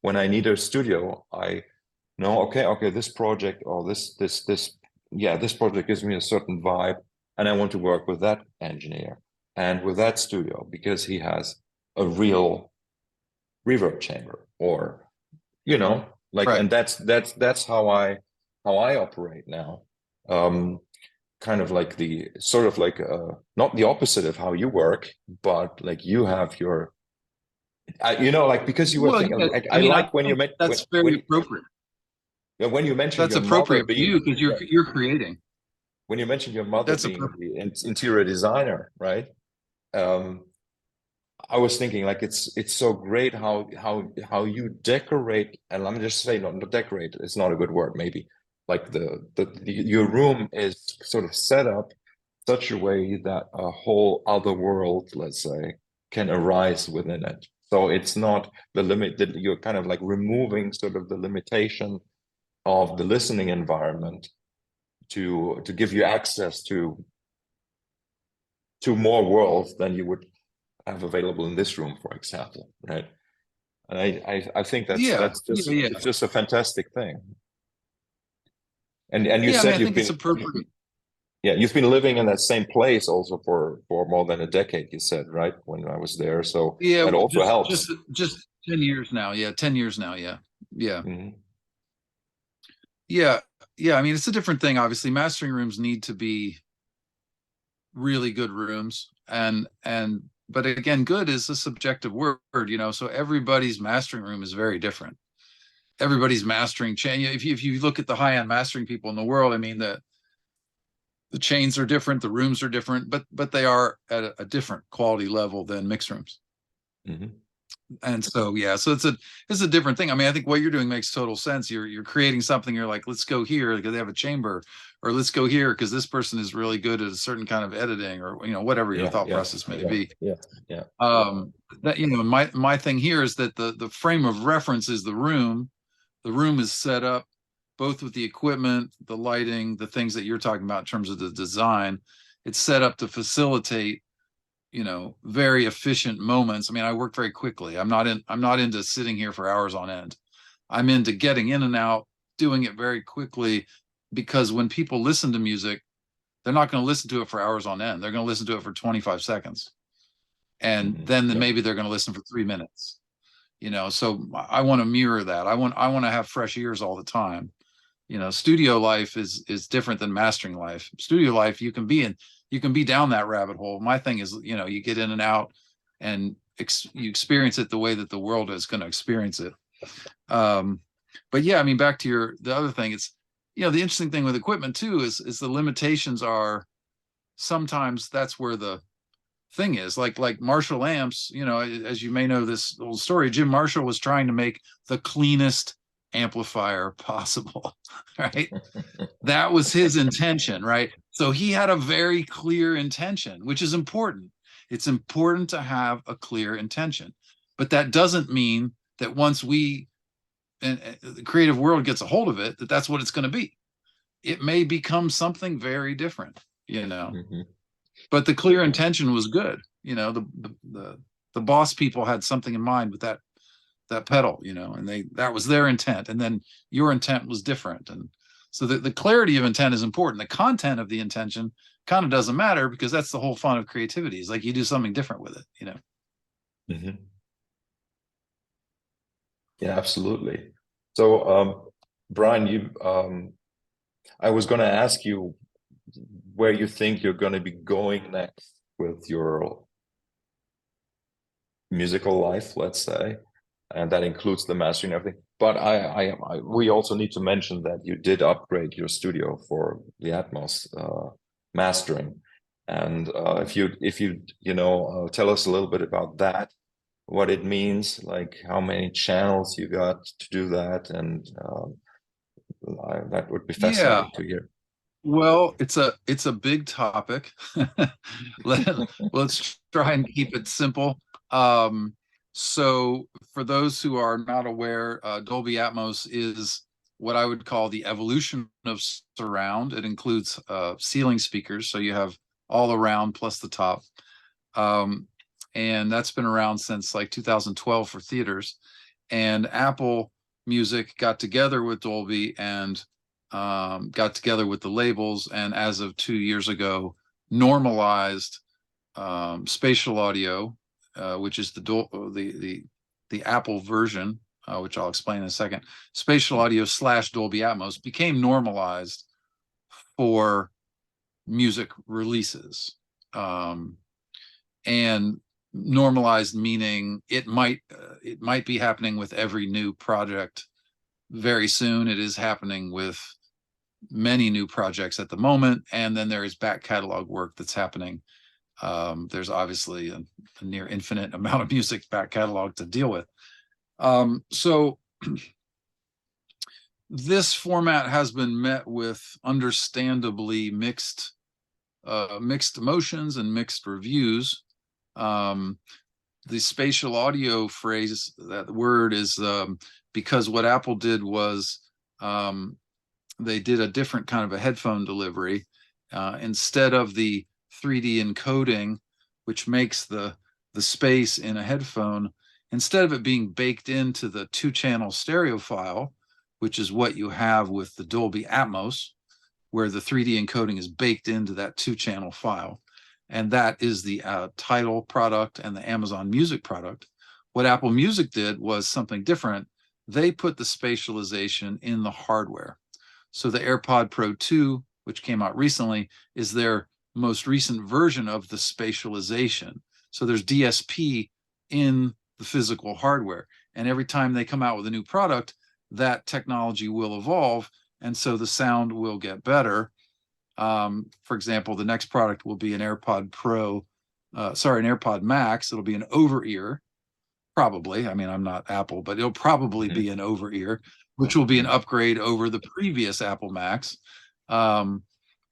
when I need a studio, I know, okay, this project or this project gives me a certain vibe, and I want to work with that engineer and with that studio because he has a real reverb chamber, or and that's how I operate now. Kind of like the sort of like not the opposite of how you work, but like you have your like, because you were thinking, yeah, I like when you met that's very appropriate. When you mentioned That's your mother appropriate for being, you because you're creating. when you mentioned your mother That's being appropriate. the interior designer, right? I was thinking like it's so great how you decorate, and let me just say, not decorate, it's not a good word, maybe, like your room is sort of set up such a way that a whole other world, let's say, can arise within it. So it's not the limit, that you're kind of like removing sort of the limitation of the listening environment to give you access to more worlds than you would have available in this room, for example, right? And I think that's just, it's just a fantastic thing. And you said I you've think been, it's appropriate. you've been living in that same place also for more than a decade, you said, right? When I was there, so that also helps. Just 10 years now. Yeah, 10 years now. Yeah. Mm-hmm. Yeah. I mean, it's a different thing. Obviously, mastering rooms need to be really good rooms, but again, good is a subjective word, so everybody's mastering room is very different. Everybody's mastering chain. If you look at the high-end mastering people in the world, I mean, the chains are different, the rooms are different, but they are at a different quality level than mixed rooms. Mm-hmm. And so so it's a different thing. I mean, I think what you're doing makes total sense. You're creating something, you're like, let's go here because they have a chamber, or let's go here because this person is really good at a certain kind of editing, or whatever your thought process may be. That my thing here is that the frame of reference is the room. The room is set up both with the equipment, the lighting, the things that you're talking about in terms of the design. It's set up to facilitate very efficient moments. I mean, I work very quickly. I'm not into sitting here for hours on end. I'm into getting in and out, doing it very quickly, because when people listen to music, they're not going to listen to it for hours on end. They're going to listen to it for 25 seconds. And then maybe they're going to listen for 3 minutes. So I want to mirror that. I want to have fresh ears all the time. Studio life is different than mastering life. Studio life, you can be down that rabbit hole. My thing is, you get in and out, and you experience it the way that the world is going to experience it. But yeah, I mean, back to the other thing, it's, the interesting thing with equipment too is the limitations are, sometimes that's where the thing is. Like Marshall amps, you know, as you may know this old story, Jim Marshall was trying to make the cleanest amplifier possible, right? That was his intention, right? So he had a very clear intention, which is important. It's important to have a clear intention, but that doesn't mean that once we and the creative world gets a hold of it, that that's what it's going to be. It may become something very different, you know. Mhm. But the clear intention was good. You know, the boss people had something in mind with that pedal, you know, and that was their intent, and then your intent was different. And so the clarity of intent is important. The content of the intention kind of doesn't matter, because that's the whole fun of creativity, is like you do something different with it, you know. Mhm. Yeah, absolutely. So, Brian, I was going to ask you where you think you're going to be going next with your musical life, let's say, and that includes the mastering and everything. But we also need to mention that you did upgrade your studio for the Atmos mastering, and if you tell us a little bit about that, what it means, like how many channels you got to do that, and that would be Yeah. fascinating to hear. Well, it's a big topic. Let's try and keep it simple. Um, so for those who are not aware, Dolby Atmos is what I would call the evolution of surround. It includes ceiling speakers, so you have all around plus the top. Um, and that's been around since like 2012 for theaters. And Apple Music got together with Dolby and got together with the labels, and as of 2 years ago, normalized spatial audio, which is the Apple version, which I'll explain in a second. Spatial audio / Dolby Atmos became normalized for music releases, and normalized meaning it might be happening with every new project very soon. It is happening with many new projects at the moment, and then there is back catalog work that's happening. There's obviously a near infinite amount of music back catalog to deal with. So this format has been met with understandably mixed emotions and mixed reviews. The spatial audio phrase, that word is because what Apple did was they did a different kind of a headphone delivery. Instead of the 3D encoding, which makes the space in a headphone, instead of it being baked into the 2-channel stereo file, which is what you have with the Dolby Atmos, where the 3D encoding is baked into that 2-channel file, and that is the Tidal product and the Amazon Music product. What Apple Music did was something different. They put the spatialization in the hardware. So the AirPod Pro 2, which came out recently, is their most recent version of the spatialization. So there's DSP in the physical hardware. And every time they come out with a new product, that technology will evolve. And so the sound will get better. For example, the next product will be an AirPod Pro, an AirPod Max. It'll be an over-ear, probably. I mean, I'm not Apple, but it'll probably be an over-ear, which will be an upgrade over the previous Apple Max, and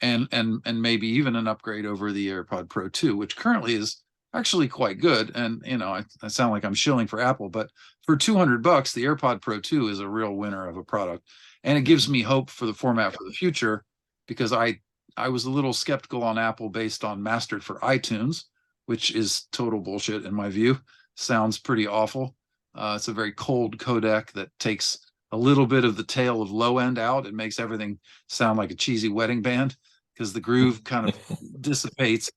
maybe even an upgrade over the AirPod Pro 2, which currently is actually quite good. And you know, I sound like I'm shilling for Apple, but for $200, the AirPod Pro 2 is a real winner of a product, and it gives me hope for the format for the future, because I was a little skeptical on Apple based on mastered for iTunes, which is total bullshit in my view. Sounds pretty awful. It's a very cold codec that takes a little bit of the tail of low end out. It makes everything sound like a cheesy wedding band, because the groove kind of dissipates.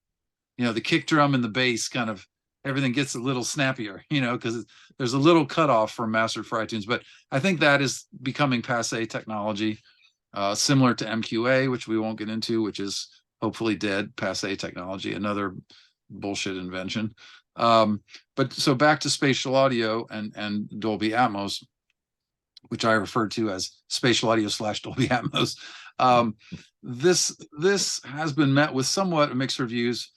You know, the kick drum and the bass kind of, everything gets a little snappier, you know, because there's a little cutoff from mastered for iTunes. But I think that is becoming passe technology, similar to MQA, which we won't get into, which is hopefully dead, passe technology, another bullshit invention. But so back to spatial audio and Dolby Atmos, which I refer to as spatial audio / Dolby Atmos. This has been met with somewhat mixed reviews.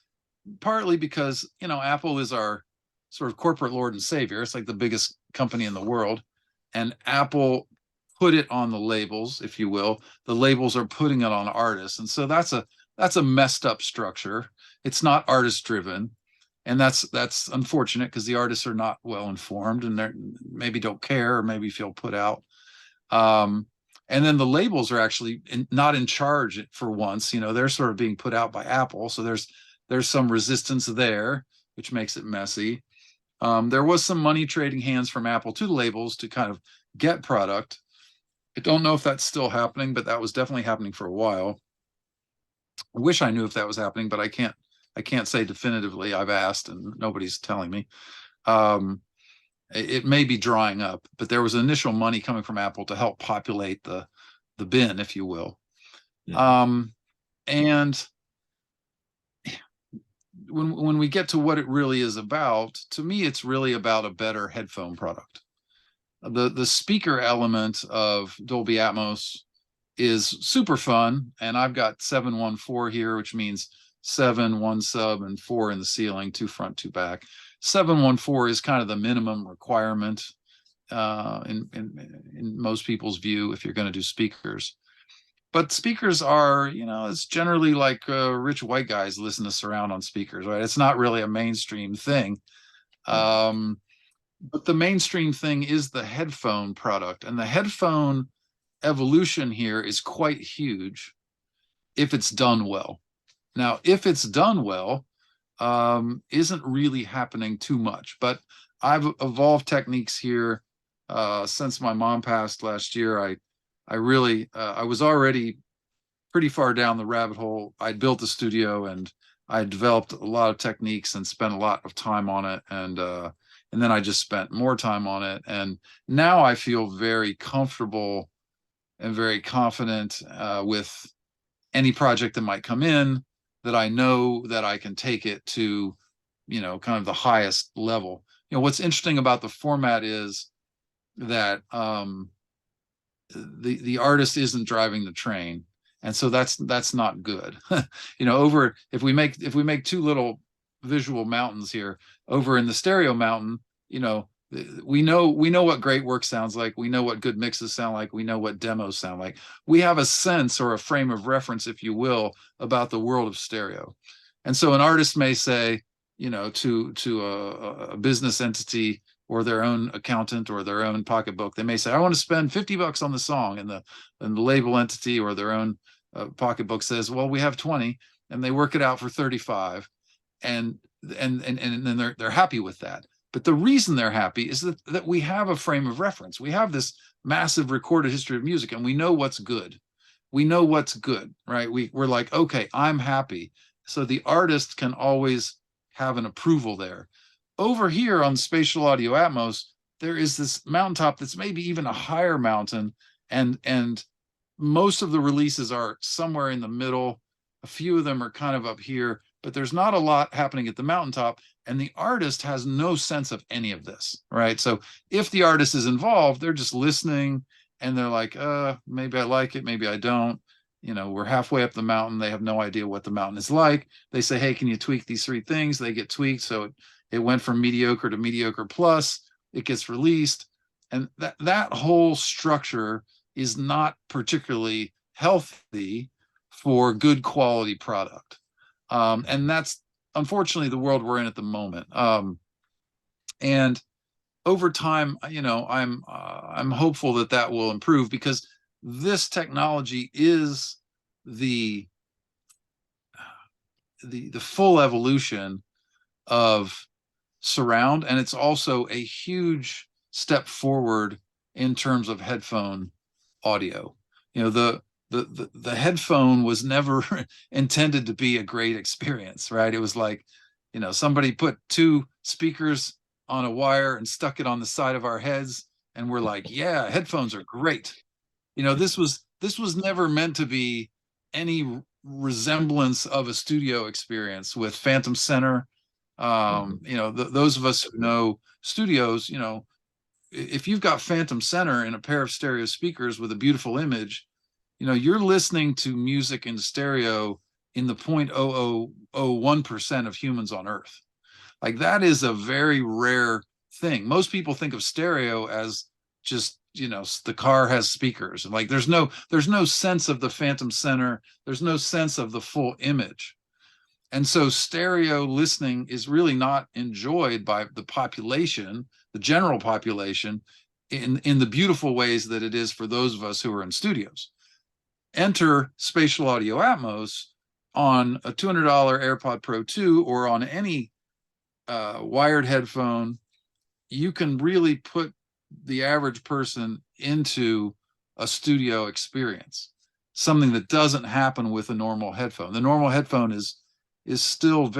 partly because, Apple is our sort of corporate lord and savior. It's like the biggest company in the world, and Apple put it on the labels, if you will. The labels are putting it on artists, and so that's a messed up structure. It's not artist driven, and that's unfortunate because the artists are not well informed, and they maybe don't care, or maybe feel put out. um, and then the labels are actually not in charge for once. They're sort of being put out by Apple, so there's some resistance there, which makes it messy. There was some money trading hands from Apple to the labels to kind of get product. I don't know if that's still happening, but that was definitely happening for a while. I wish I knew if that was happening, but I can't say definitively. I've asked and nobody's telling me. Um, it may be drying up, but there was initial money coming from Apple to help populate the bin, if you will. And when we get to what it really is about, to me, it's really about a better headphone product. The speaker element of Dolby Atmos is super fun, and I've got 714 here, which means 7, 1 sub, and 4 in the ceiling, 2 front, 2 back. 714 is kind of the minimum requirement in most people's view if you're going to do speakers. But speakers are, it's generally like rich white guys listen to surround on speakers, right? It's not really a mainstream thing. But the mainstream thing is the headphone product, and the headphone evolution here is quite huge if it's done well. Now, if it's done well, isn't really happening too much, but I've evolved techniques here since my mom passed last year. I really I was already pretty far down the rabbit hole. I'd built a studio and I developed a lot of techniques and spent a lot of time on it, and then I just spent more time on it, and now I feel very comfortable and very confident with any project that might come in, that I know that I can take it to, kind of the highest level. What's interesting about the format is that the artist isn't driving the train, and so that's not good. If we make two little visual mountains here, over in the stereo mountain, we know what great work sounds like. We know what good mixes sound like. We know what demos sound like. We have a sense, or a frame of reference, if you will, about the world of stereo. And so an artist may say, to a business entity or their own accountant or their own pocketbook, they may say, I want to spend $50 on the song, and the label entity or their own pocketbook says, well, we have 20, and they work it out for 35, and then they're happy with that. But the reason they're happy is that we have a frame of reference. We have this massive recorded history of music, and we know what's good. We know what's good, right? We're like, okay, I'm happy. So the artist can always have an approval there. Over here on Spatial Audio Atmos, there is this mountaintop that's maybe even a higher mountain, and most of the releases are somewhere in the middle. A few of them are kind of up here, but there's not a lot happening at the mountaintop, and the artist has no sense of any of this, right? So if the artist is involved, they're just listening, and they're like, maybe I like it, maybe I don't. We're halfway up the mountain. They have no idea what the mountain is like. They say, hey, can you tweak these 3 things? They get tweaked. So it went from mediocre to mediocre plus. It gets released. And that whole structure is not particularly healthy for good quality product. And that's unfortunately the world we're in at the moment. And over time, I'm hopeful that will improve, because this technology is the full evolution of surround, and it's also a huge step forward in terms of headphone audio. The headphone was never intended to be a great experience, right? It was like, somebody put 2 speakers on a wire and stuck it on the side of our heads, and we're like, yeah, headphones are great. This was never meant to be any resemblance of a studio experience with Phantom Center. Those of us who know studios, if you've got Phantom Center in a pair of stereo speakers with a beautiful image, you're listening to music in stereo in the 0.0001% of humans on Earth. Like that is a very rare thing. Most people think of stereo as just, you know, the car has speakers, and like there's no sense of the phantom center, there's no sense of the full image. And so stereo listening is really not enjoyed by the population, the general population, in the beautiful ways that it is for those of us who are in studios. Enter spatial audio Atmos on a $200 AirPod Pro 2 or on any wired headphone. You can really put the average person into a studio experience, something that doesn't happen with a normal headphone. The normal headphone is still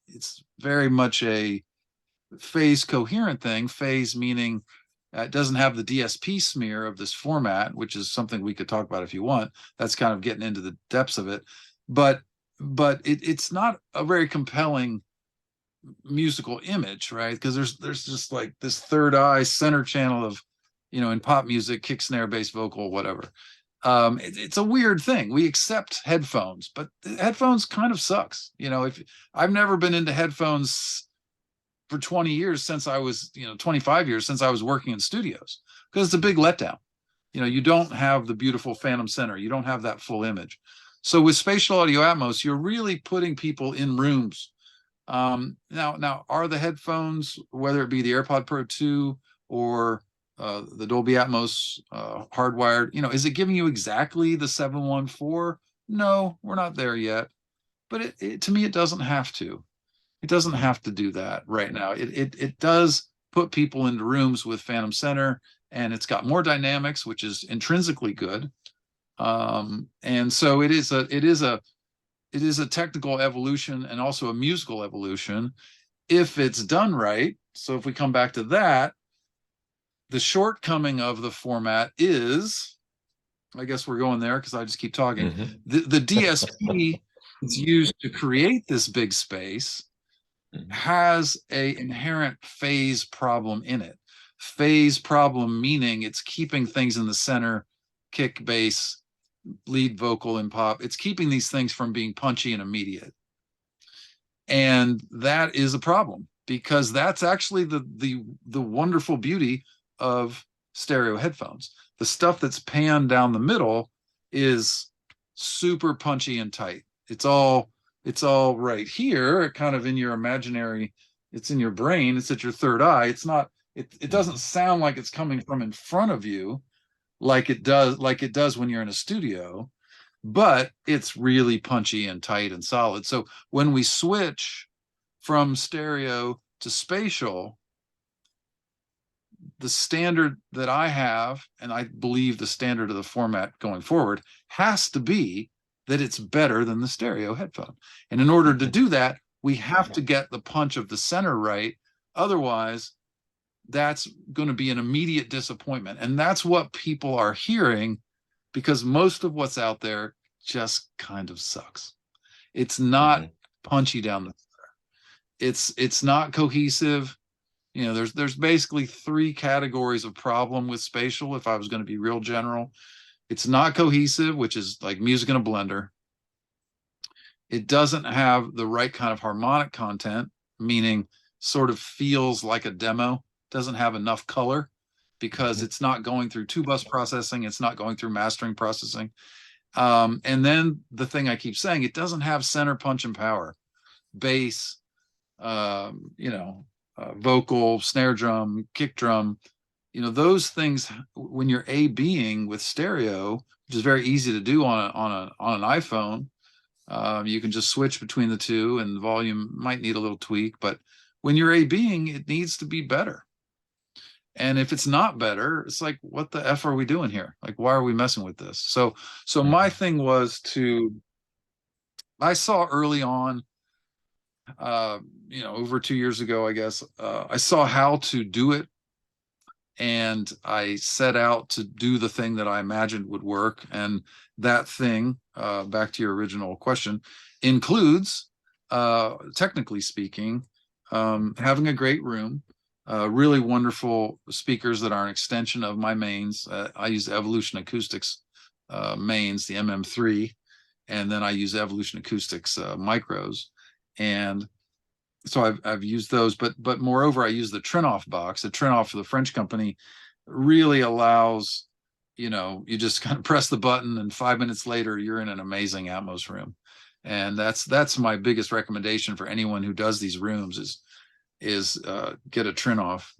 it's very much a phase coherent thing. Phase meaning it doesn't have the DSP smear of this format, which is something we could talk about if you want. That's kind of getting into the depths of it, but it's not a very compelling musical image, right? Because there's just like this third eye center channel of, you know, in pop music, kick, snare, bass, vocal, whatever. It's a weird thing. We accept headphones, but headphones kind of sucks. You know, if I've never been into headphones for 20 years since I was, 25 years since I was working in studios, because it's a big letdown. You know, you don't have the beautiful phantom center. You don't have that full image. So with spatial audio Atmos, you're really putting people in rooms. Now, are the headphones, whether it be the AirPod Pro 2 or the Dolby Atmos hardwired, is it giving you exactly the 714? No, we're not there yet. But to me, it doesn't have to. It doesn't have to do that right now. It does put people into rooms with phantom center, and it's got more dynamics, which is intrinsically good. And so it is a technical evolution and also a musical evolution if it's done right. So if we come back to that, the shortcoming of the format is, I guess we're going there because I just keep talking. The DSP that's used to create this big space has a inherent phase problem in it. Phase problem meaning it's keeping things in the center, kick, bass, lead vocal, and pop. It's keeping these things from being punchy and immediate. And that is a problem, because that's actually the wonderful beauty of stereo headphones. The stuff that's panned down the middle is super punchy and tight. It's all right here, kind of in your imaginary, it's in your brain, it's at your third eye. It's not, it doesn't sound like it's coming from in front of you like it does when you're in a studio, but it's really punchy and tight and solid. So when we switch from stereo to spatial, the standard that I have, and I believe the standard of the format going forward, has to be that it's better than the stereo headphone. And in order to do that, we have to get the punch of the center right. Otherwise, that's going to be an immediate disappointment. And that's what people are hearing, because most of what's out there just kind of sucks. It's not punchy down the center. It's not cohesive. There's basically three categories of problem with spatial, if I was going to be real general. It's not cohesive, which is like music in a blender. It doesn't have the right kind of harmonic content, meaning sort of feels like a demo. Doesn't have enough color because it's not going through two-bus processing. It's not going through mastering processing. And then the thing I keep saying, it doesn't have center punch and power, bass, vocal, snare drum, kick drum. Those things, when you're A/Bing with stereo, which is very easy to do on an iPhone, you can just switch between the two, and the volume might need a little tweak. But when you're A/Bing, it needs to be better. And if it's not better, it's like, what the F are we doing here? Like, why are we messing with this? So my thing was I saw early on, over 2 years ago, I guess, I saw how to do it. And I set out to do the thing that I imagined would work. And that thing, back to your original question, includes, technically speaking, having a great room, really wonderful speakers that are an extension of my mains. I use Evolution Acoustics mains, the MM3. and then I use Evolution Acoustics micros, and so I've used those. But moreover, I use the Trinoff box. The Trinoff, the French company, really allows, you just kind of press the button, and 5 minutes later you're in an amazing Atmos room. And that's my biggest recommendation for anyone who does these rooms is get a Trinoff.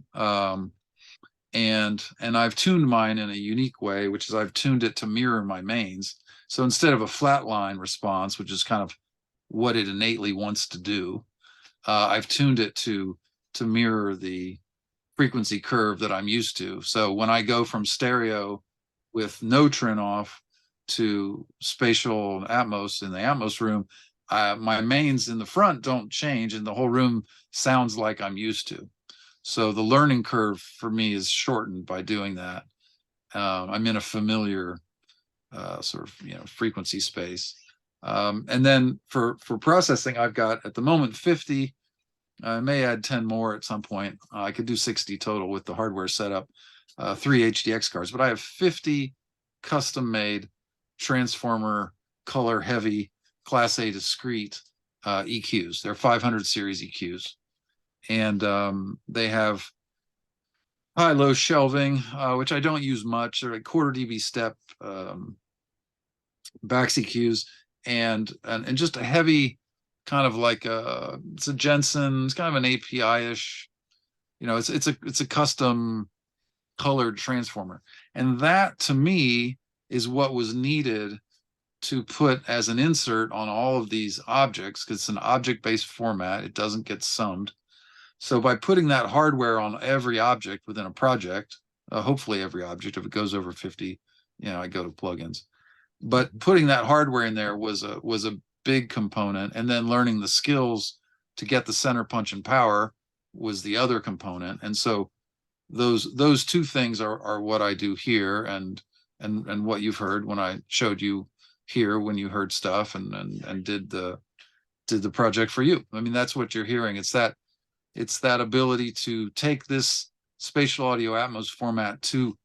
And I've tuned mine in a unique way, which is I've tuned it to mirror my mains. So instead of a flat line response, which is kind of what it innately wants to do, I've tuned it to mirror the frequency curve that I'm used to. So when I go from stereo with no Trinoff to spatial Atmos in the Atmos room, my mains in the front don't change, and the whole room sounds like I'm used to. So the learning curve for me is shortened by doing that. I'm in a familiar sort of frequency space. And then for processing, I've got at the moment 50. I may add 10 more at some point. I could do 60 total with the hardware setup, 3 HDX cards, but I have 50 custom-made transformer color heavy Class A discrete EQs. They're 500 series EQs, and they have high-low shelving, which I don't use much. They're like quarter dB step Bax EQs, and just a heavy kind of like it's a Jensen, it's kind of an API-ish, it's a custom colored transformer. And that to me is what was needed to put as an insert on all of these objects, because it's an object-based format. It doesn't get summed. So by putting that hardware on every object within a project, hopefully every object, if it goes over 50, I go to plugins. But putting that hardware in there was a big component, and then learning the skills to get the center punch and power was the other component. And so those two things are what I do here, and what you've heard when I showed you here, when you heard stuff and did the project for you. I mean, that's what you're hearing. It's that ability to take this spatial audio Atmos format to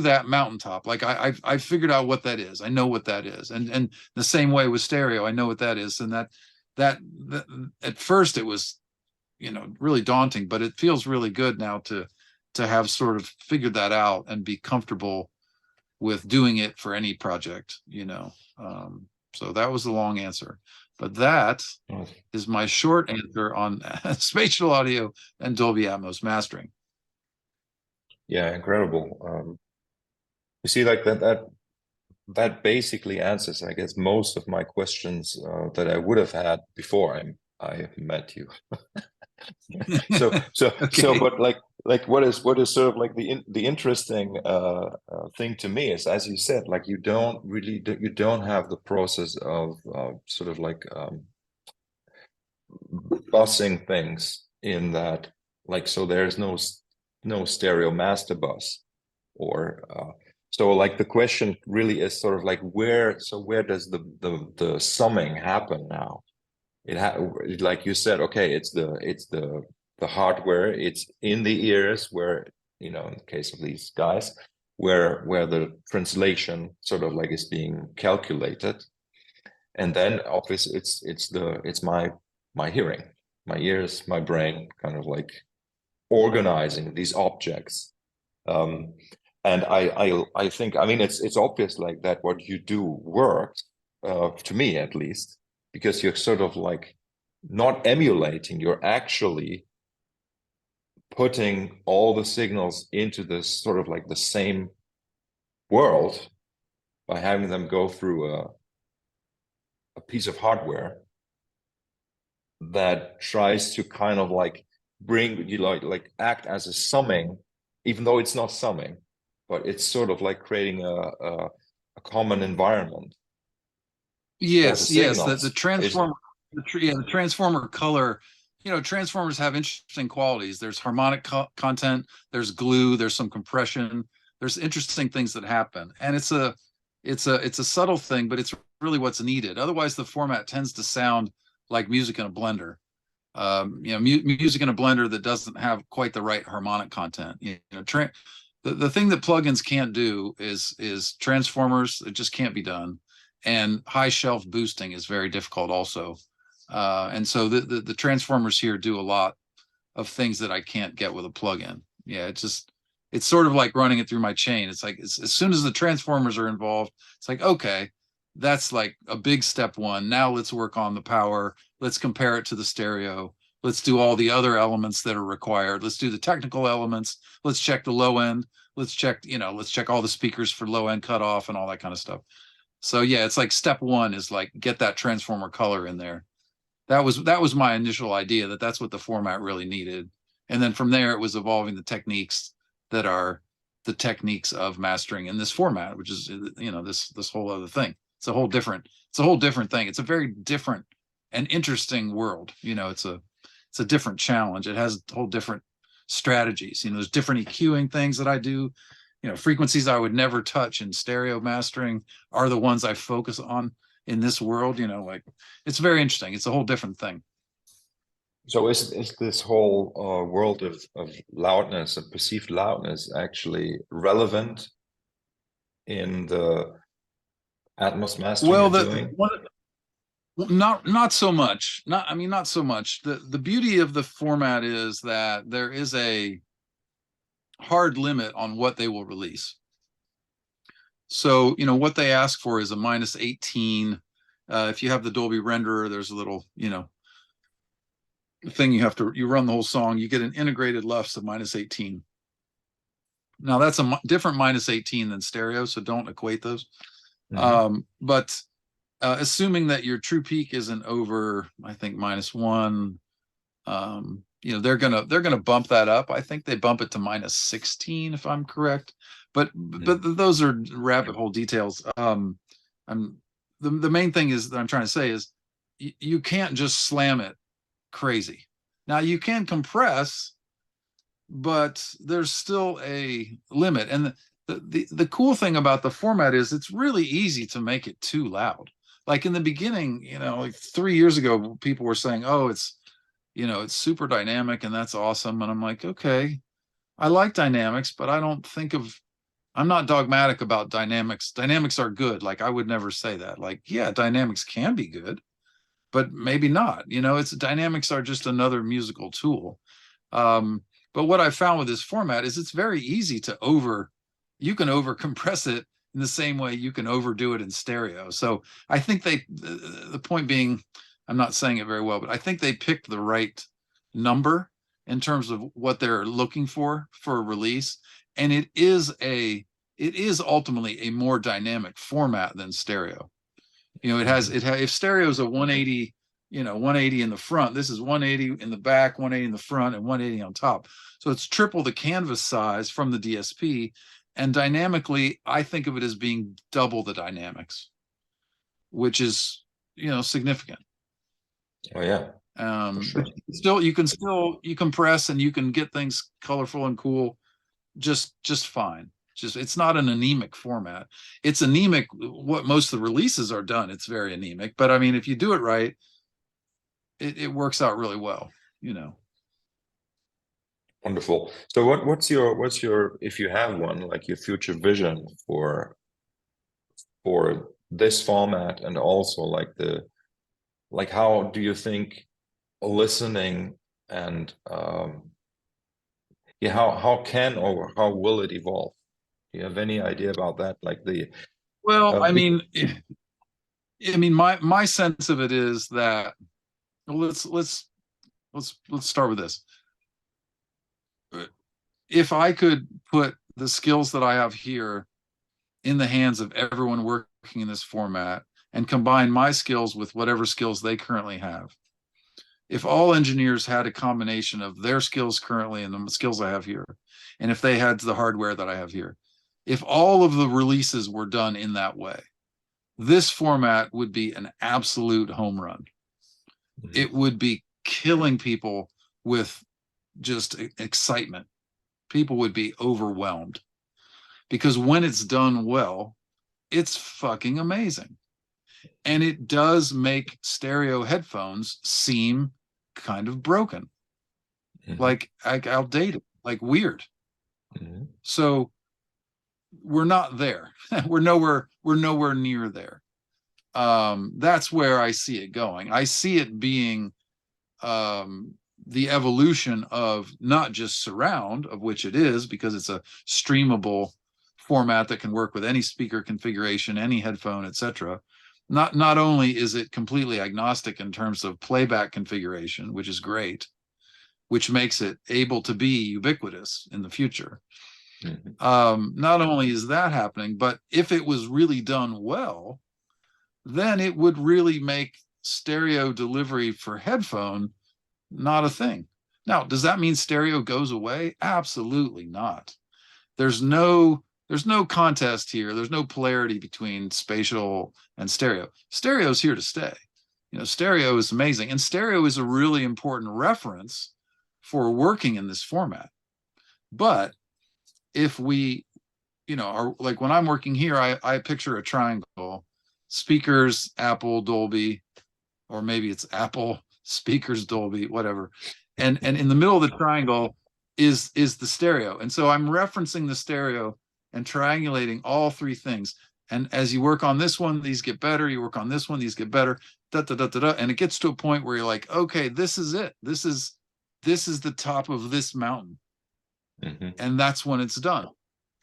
that mountaintop. Like I figured out what that is. I know what that is. And the same way with stereo, I know what that is. And that at first it was, really daunting, but it feels really good now to have sort of figured that out and be comfortable with doing it for any project, So that was the long answer, but that is my short answer on spatial audio and Dolby Atmos mastering. Yeah, incredible. You see, like that basically answers, I guess, most of my questions that I would have had before I met you. Okay. But like what is sort of like the interesting thing to me is, as you said, like you don't have the process of sort of like busing things in that, like, so there's no stereo master bus, or so like the question really is sort of like where does the summing happen now? Like you said, okay, it's the hardware, it's in the ears where, in the case of these guys, where the translation sort of like is being calculated. And then obviously it's my hearing, my ears, my brain kind of like organizing these objects. And I think, I mean, it's obvious like that what you do works, to me at least, because you're sort of like not emulating, you're actually putting all the signals into this sort of like the same world by having them go through a piece of hardware that tries to kind of like bring you like act as a summing, even though it's not summing, but it's sort of like creating a common environment. Yes, the transformer, the transformer color. Transformers have interesting qualities. There's harmonic content, there's glue, there's some compression, there's interesting things that happen, and it's a subtle thing, but it's really what's needed. Otherwise, the format tends to sound like music in a blender. Music in a blender that doesn't have quite the right harmonic content. The thing that plugins can't do is transformers. It just can't be done. and high shelf boosting is very difficult also. And so the transformers here do a lot of things that I can't get with a plugin. Yeah, it's sort of like running it through my chain. It's like as soon as the transformers are involved, it's like, okay, that's like a big step one. Now let's work on the power. Let's compare it to the stereo. Let's do all the other elements that are required. Let's do the technical elements. Let's check the low end. Let's check all the speakers for low end cutoff and all that kind of stuff. So yeah, it's like step one is like get that transformer color in there. That was my initial idea, that's what the format really needed. And then from there, it was evolving the techniques that are the techniques of mastering in this format, which is, this whole other thing. It's a whole different thing. It's a very different and interesting world. It's a different challenge. It has whole different strategies. There's different EQing things that I do. Frequencies I would never touch in stereo mastering are the ones I focus on in this world. Like, it's very interesting. It's a whole different thing. So is this whole world of loudness and perceived loudness actually relevant in the Atmos mastering Well, you're doing? not so much. Not so much. The beauty of the format is that there is a hard limit on what they will release. So, what they ask for is a -18. If you have the Dolby renderer, there's a little, thing you run the whole song, you get an integrated LUFS of -18. Now that's a different -18 than stereo, so don't equate those. But assuming that your true peak isn't over, I think -1, they're gonna bump that up. I think they bump it to -16 if I'm correct. But those are rabbit hole details. The main thing is that I'm trying to say is you can't just slam it crazy. Now you can compress, but there's still a limit. And the cool thing about the format is it's really easy to make it too loud. Like in the beginning, like 3 years ago, people were saying, oh, it's super dynamic and that's awesome. And I'm like, okay, I like dynamics, but I'm not dogmatic about dynamics. Dynamics are good. Like, I would never say that. Like, yeah, dynamics can be good, but maybe not. Dynamics are just another musical tool. But what I found with this format is it's very easy you can over compress it in the same way you can overdo it in stereo. So I think the point being, I'm not saying it very well, but I think they picked the right number in terms of what they're looking for a release. And it is ultimately a more dynamic format than stereo. If stereo is a 180, 180 in the front, this is 180 in the back, 180 in the front, and 180 on top. So it's triple the canvas size from the DSP. And dynamically, I think of it as being double the dynamics, which is, significant. Oh yeah. Sure. But you compress and you can get things colorful and cool just fine. It's not an anemic format. It's anemic what most of the releases are done. It's very anemic, but I mean, if you do it right, it works out really well. Wonderful. So what's your, if you have one, like your future vision for this format, and also like how do you think listening and how can or how will it evolve? Do you have any idea about that? Like my sense of it is that, well, let's start with this. If I could put the skills that I have here in the hands of everyone working in this format and combine my skills with whatever skills they currently have, if all engineers had a combination of their skills currently and the skills I have here, and if they had the hardware that I have here, if all of the releases were done in that way, this format would be an absolute home run. It would be killing people with just excitement. People would be overwhelmed because when it's done well, it's fucking amazing. And it does make stereo headphones seem kind of broken, like outdated, like weird. So we're not there. We're nowhere near there. That's where I see it going. I see it being the evolution of not just surround, of which it is, because it's a streamable format that can work with any speaker configuration, any headphone, etc. Not only is it completely agnostic in terms of playback configuration, which is great, which makes it able to be ubiquitous in the future. Not only is that happening, but if it was really done well, then it would really make stereo delivery for headphone not a thing. Now, does that mean stereo goes away? Absolutely not. There's no contest here. There's no polarity between spatial and stereo. Stereo is here to stay. You know, stereo is amazing, and stereo is a really important reference for working in this format. But if we, you know, are like when I'm working here, I picture a triangle: speakers, Apple, Dolby, or maybe it's Apple, speakers, Dolby, whatever. And in the middle of the triangle is the stereo. And so I'm referencing the stereo and triangulating all three things. And as you work on this one, these get better. You work on this one, these get better. Da, da, da, da, da. And it gets to a point where you're like, okay, this is it. This is the top of this mountain. And that's when it's done.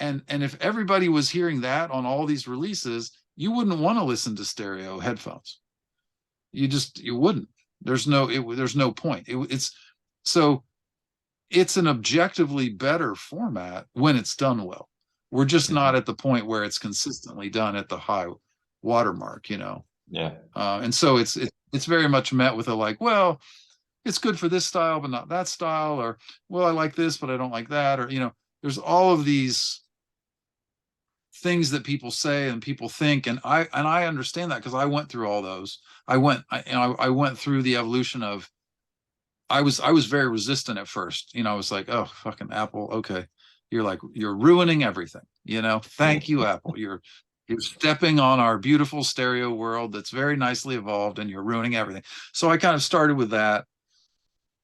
And if everybody was hearing that on all these releases, you wouldn't want to listen to stereo headphones. You wouldn't. There's no point. It's an objectively better format when it's done well. We're just not at the point where it's consistently done at the high watermark, you know. Yeah. And so it's very much met with a like, well, it's good for this style, but not that style, or well, I like this, but I don't like that, or you know, there's all of these things that people say and people think, and I understand that because I went through all those. I went through the evolution of. I was very resistant at first. You know, I was like, oh, fucking Apple, okay, you're ruining everything. You know, thank you, Apple. You're stepping on our beautiful stereo world that's very nicely evolved, and you're ruining everything. So I kind of started with that,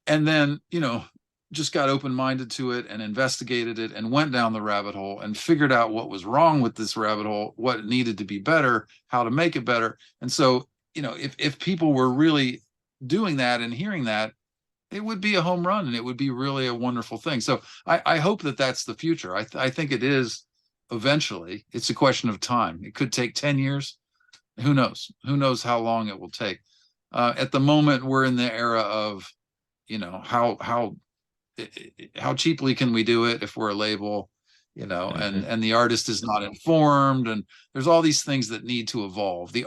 and then you know just got open-minded to it and investigated it and went down the rabbit hole and figured out what was wrong with this rabbit hole, what needed to be better, how to make it better. And so, you know, if people were really doing that and hearing that, it would be a home run and it would be really a wonderful thing. So I hope that that's the future. I think it is eventually. It's a question of time. It could take 10 years. Who knows? Who knows how long it will take? At the moment, we're in the era of, you know, how cheaply can we do it if we're a label, you know, and the artist is not informed, and there's all these things that need to evolve. The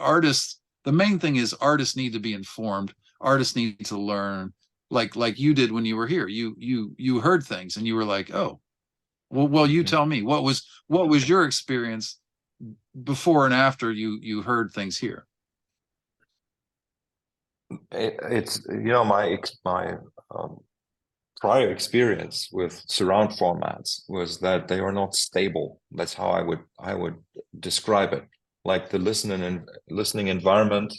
main thing is artists need to be informed. Artists need to learn, like you did when you were here. You heard things and you were like, oh, well, you tell me, what was your experience before and after you heard things here? It's, you know, my prior experience with surround formats was that they are not stable. That's how I would describe it. Like the listening environment,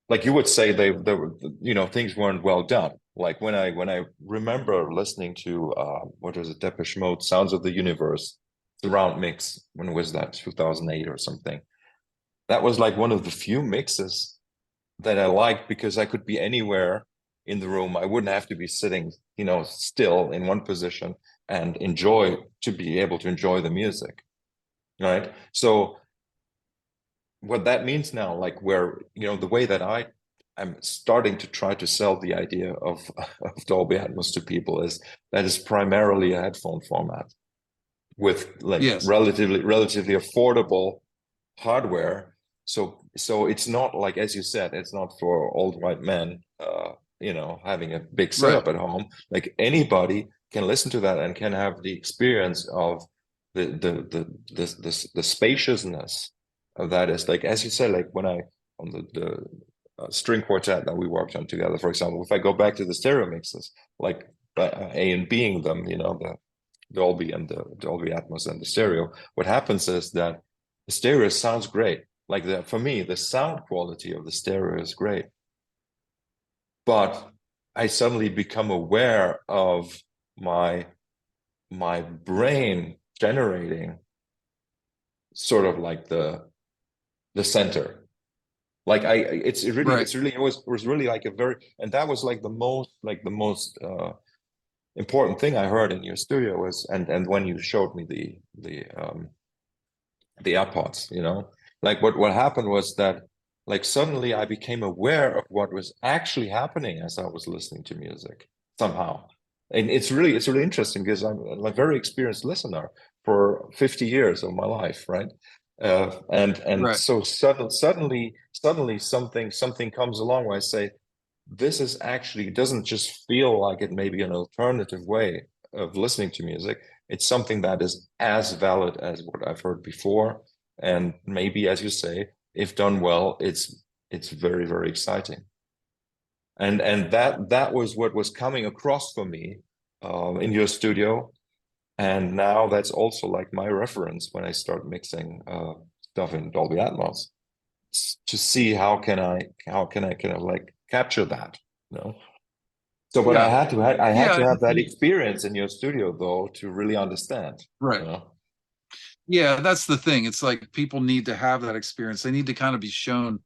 like you would say, they were, you know, things weren't well done. Like when I remember listening to what was it, Depeche Mode, Sounds of the Universe surround mix. When was that? 2008 or something. That was like one of the few mixes that I liked because I could be anywhere in the room. I wouldn't have to be sitting, you know, still in one position and be able to enjoy the music, right? So what that means now, like where, you know, the way that I'm starting to try to sell the idea of Dolby Atmos to people is that it's primarily a headphone format with like Yes. relatively affordable hardware. So it's not like, as you said, it's not for old white men, you know, having a big setup at home. Like anybody can listen to that and can have the experience of the spaciousness of that. Is like, as you said, like when I on the string quartet that we worked on together, for example, if I go back to the stereo mixes, like A and Bing them, you know, the Dolby and the Dolby Atmos and the stereo, what happens is that the stereo sounds great. Like for me, the sound quality of the stereo is great. But I suddenly become aware of my brain generating sort of like the the center. Like Right. it was really like a very, and that was like the most important thing I heard in your studio was, and when you showed me the AirPods, you know, like what happened was that like suddenly I became aware of what was actually happening as I was listening to music somehow. And it's really interesting because I'm a very experienced listener for 50 years of my life, right? And Right. so suddenly something comes along where I say, this is actually, it doesn't just feel like it may be an alternative way of listening to music. It's something that is as valid as what I've heard before. And maybe, as you say, if done well, it's very, very exciting. And that was what was coming across for me in your studio. And now that's also like my reference when I start mixing stuff in Dolby Atmos to see how can I kind of like capture that, you know? So, but Yeah. I had Yeah. to have that experience in your studio though to really understand, you Right. know? Yeah, that's the thing. It's like people need to have that experience. They need to kind of be shown,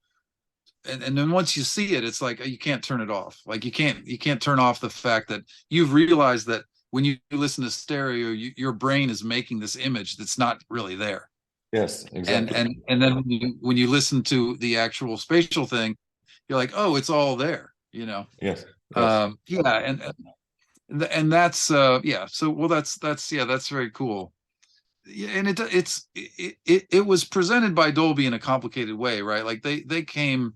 and then once you see it, it's like you can't turn it off. Like you can't turn off the fact that you've realized that when you listen to stereo, your brain is making this image that's not really there. Yes, And exactly. and then when you listen to the actual spatial thing, you're like, oh, it's all there, you know. Yes, yes. Yeah, and that's yeah. So well, that's yeah, that's very cool. Yeah, and it was presented by Dolby in a complicated way, right? Like they came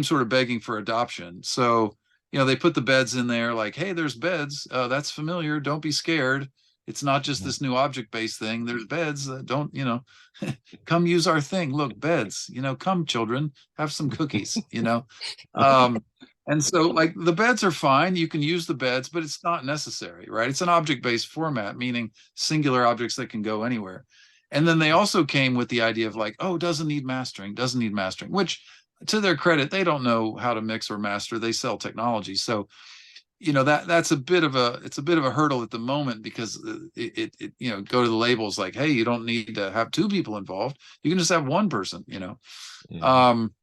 sort of begging for adoption. So, they put the beds in there like, hey, there's beds. That's familiar. Don't be scared. It's not just Mhm. this new object-based thing. There's beds. Don't, come use our thing. Look, beds, come children, have some cookies. Um, and so like the beds are fine. You can use the beds, but it's not necessary, right? It's an object-based format, meaning singular objects that can go anywhere. And then they also came with the idea of like, oh, doesn't need mastering, which to their credit, they don't know how to mix or master. They sell technology. So, that's it's a bit of a hurdle at the moment because go to the labels like, hey, you don't need to have two people involved. You can just have one person. Mhm. Um,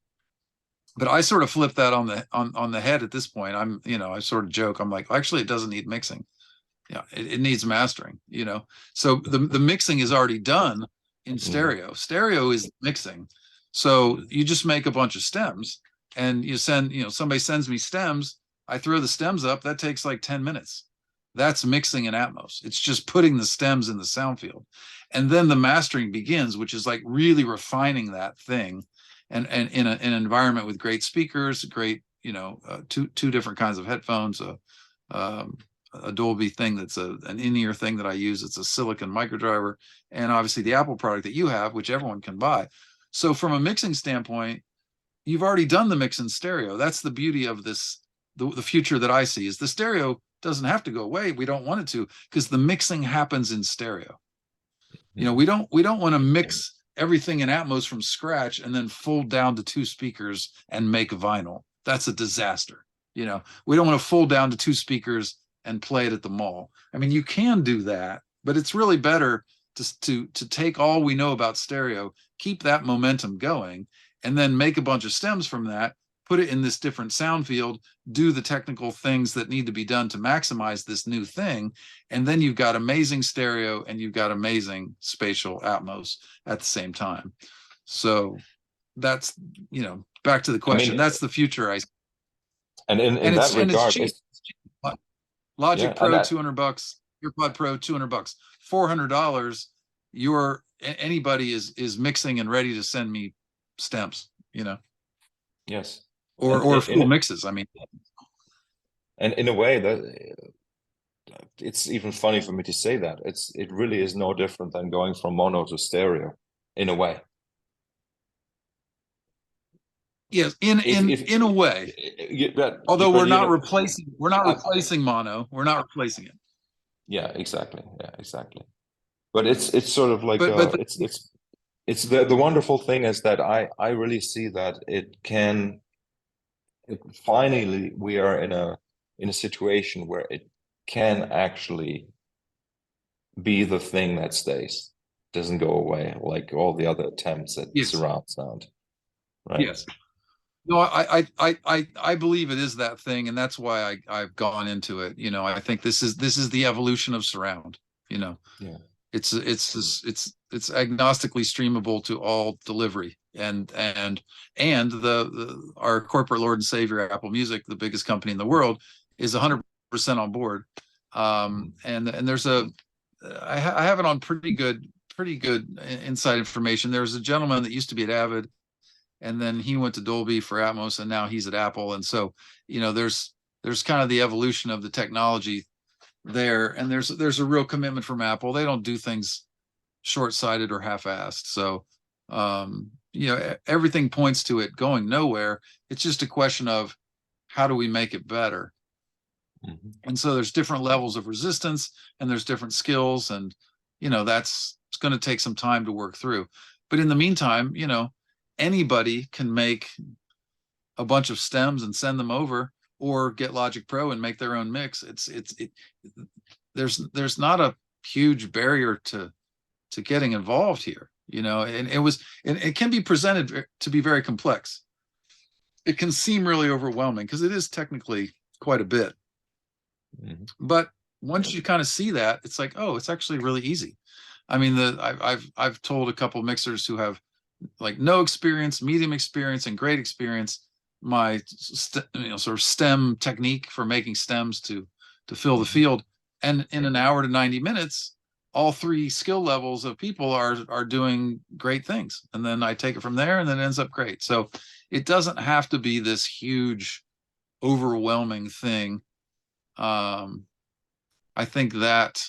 but I sort of flip that on the head at this point. I sort of joke. I'm like, actually, it doesn't need mixing. Yeah, it needs mastering. So the mixing is already done in Mhm. stereo. Stereo is mixing. So you just make a bunch of stems and somebody sends me stems. I throw the stems up. That takes like 10 minutes. That's mixing in Atmos. It's just putting the stems in the sound field. And then the mastering begins, which is like really refining that thing. And in an environment with great speakers, great, two different kinds of headphones, um, a Dolby thing that's an in-ear thing that I use. It's a silicon microdriver, and obviously the Apple product that you have, which everyone can buy. So from a mixing standpoint, you've already done the mix in stereo. That's the beauty of this. The future that I see is the stereo doesn't have to go away. We don't want it to because the mixing happens in stereo. Mhm. We don't want to mix everything in Atmos from scratch and then fold down to two speakers and make vinyl. That's a disaster. We don't want to fold down to two speakers and play it at the mall. I mean, you can do that, but it's really better to take all we know about stereo, keep that momentum going, and then make a bunch of stems from that, put it in this different sound field, do the technical things that need to be done to maximize this new thing, and then you've got amazing stereo and you've got amazing spatial Atmos at the same time. So that's, back to the I question. mean, That's the future. and in And that it's regard, cheap. it's Logic yeah, and Pro, that $200, EarPod Pro, $200, $400. Anybody is mixing and ready to send me stems, yes, or full mixes. I mean, and in a way that it's even funny for me to say that it really is no different than going from mono to stereo in a way. yes, in in If in a way. Although but we're not I, replacing mono. We're not replacing it. yeah, exactly, yeah, exactly. But it's sort of like But it's the wonderful thing is that I really see that finally we are in a situation where it can actually be the thing that stays, doesn't go away like all the other attempts at yes, surround sound. right? Yes. No, I believe it is that thing, and that's why I've gone into it. I think this is the evolution of surround. You know, Yeah. it's agnostically streamable to all delivery, and our corporate Lord and Savior, Apple Music, the biggest company in the world, is 100% on board. And there's I have it on pretty good inside information. There was a gentleman that used to be at Avid, and then he went to Dolby for Atmos, and now he's at Apple. And so, there's kind of the evolution of the technology there, and there's a real commitment from Apple. They don't do things short-sighted or half-assed. So, everything points to it going nowhere. It's just a question of how do we make it better? Mhm. And so there's different levels of resistance, and there's different skills, and it's going to take some time to work through. But in the meantime, anybody can make a bunch of stems and send them over, or get Logic Pro and make their own mix. There's not a huge barrier to getting involved here, and it can be presented to be very complex. It can seem really overwhelming because it is technically quite a bit. Mhm. But once you kind of see that, it's like, oh, it's actually really easy. I mean, I've told a couple mixers who have like no experience, medium experience, and great experience, my sort of stem technique for making stems to fill the field, and in an hour to 90 minutes, all three skill levels of people are doing great things, and then I take it from there, and then it ends up great. So it doesn't have to be this huge, overwhelming thing. I think that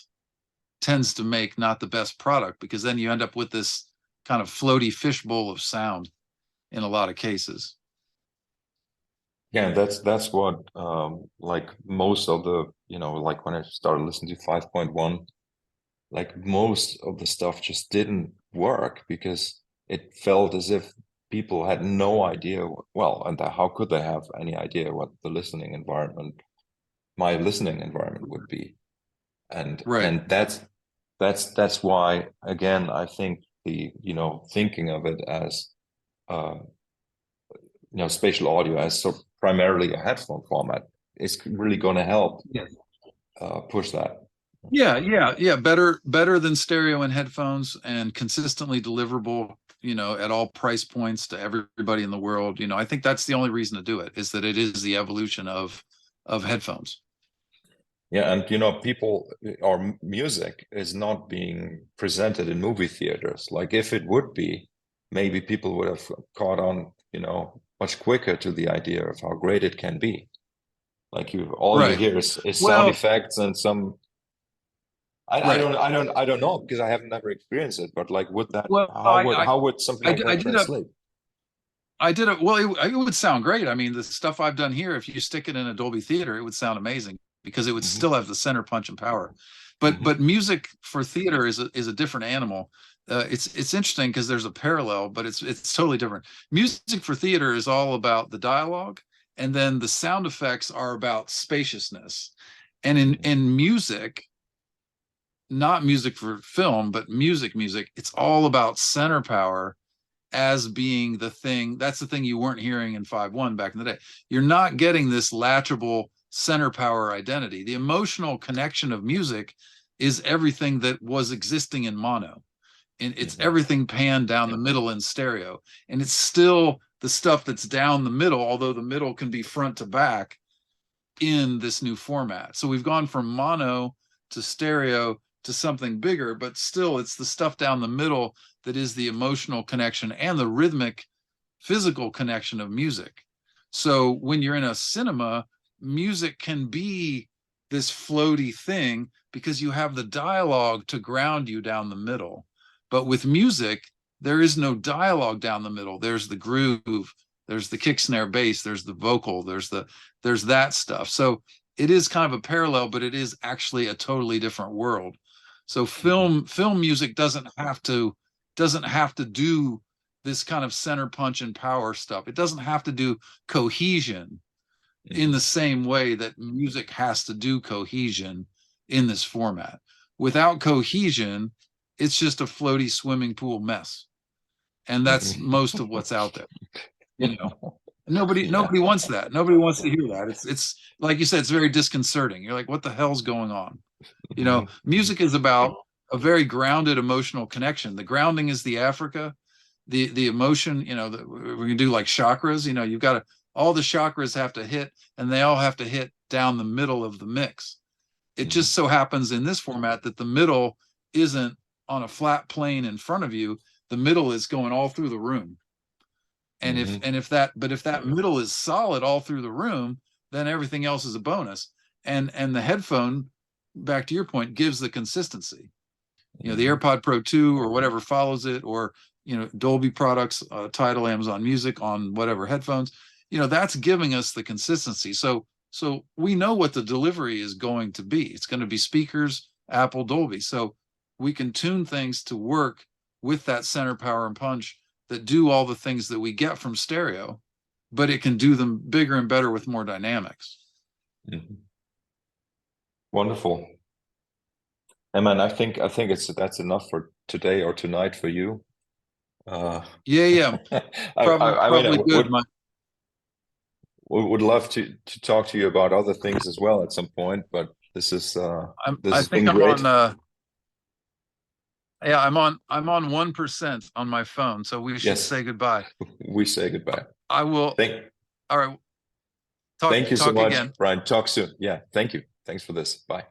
tends to make not the best product, because then you end up with this kind of floaty fishbowl of sound in a lot of cases. Yeah, that's what like most of the, like when I started listening to 5.1, like most of the stuff just didn't work because it felt as if people had no idea, well, and how could they have any idea what my listening environment would be. And Right. that's why, again, I think the, thinking of it as spatial audio as primarily a headphone format is really going to help Yes. push that. Yeah. Better than stereo and headphones, and consistently deliverable, at all price points to everybody in the world. I think that's the only reason to do it, is that it is the evolution of headphones. Yeah, and people, or music is not being presented in movie theaters. Like if it would be, maybe people would have caught on, much quicker to the idea of how great it can be. Like all you Right. hear is sound Well, effects and some. right. I don't know because I have never experienced it. But like, would that Well, how would something like I that did a translate? I did it. Well, it would sound great. I mean, the stuff I've done here, if you stick it in a Dolby theater, it would sound amazing, because it would Hmm. still have the center punch and power. But Hmm. music for theater is a different animal. It's interesting because there's a parallel, but it's totally different. Music for theater is all about the dialogue, and then the sound effects are about spaciousness. And in music, not music for film, but music, it's all about center power as being the thing. That's the thing you weren't hearing in 5.1 back in the day. You're not getting this latchable center power identity. The emotional connection of music is everything that was existing in mono, and it's Hmm. everything panned down the middle in stereo, and it's still the stuff that's down the middle, although the middle can be front to back in this new format. So we've gone from mono to stereo to something bigger, but still it's the stuff down the middle that is the emotional connection and the rhythmic physical connection of music. So when you're in a cinema, music can be this floaty thing because you have the dialogue to ground you down the middle. But with music, there is no dialogue down the middle. There's the groove, there's the kick, snare, bass, there's the vocal, there's that stuff. So it is kind of a parallel, but it is actually a totally different world. So film music doesn't have to do this kind of center punch and power stuff. It doesn't have to do cohesion in the Hmm. same way that music has to do cohesion in this format. Without cohesion, it's just a floaty swimming pool mess. And that's Hmm. most of what's out there. you know. Nobody wants that. Nobody wants to hear that. It's like you said, it's very disconcerting. You're like, what the hell's going on? You know, music is about a very grounded emotional connection. The grounding is the Africa, the emotion, you know, we can do like chakras, you know, you've got to, all the chakras have to hit, and they all have to hit down the middle of the mix. It just so happens in this format that the middle isn't on a flat plane in front of you. The middle is going all through the room. And if that middle is solid all through the room, then everything else is a bonus. And the headphone, back to your point, gives the consistency. You know, the AirPod Pro 2 or whatever follows it, or, you know, Dolby products, Tidal, Amazon Music on whatever headphones, you know, that's giving us the consistency. So we know what the delivery is going to be. It's going to be speakers, Apple, Dolby. So we can tune things to work with that center, power, and punch that do all the things that we get from stereo, but it can do them bigger and better with more dynamics. Wonderful. And man, I think that's enough for today or tonight for you. Yeah. Probably good. Would love to talk to you about other things as well at some point, but this has been great. I'm on 1% on my phone, so we should say goodbye. We say goodbye. I will. All right. Thank you so much, again. Brian. Talk soon. Yeah. Thank you. Thanks for this. Bye.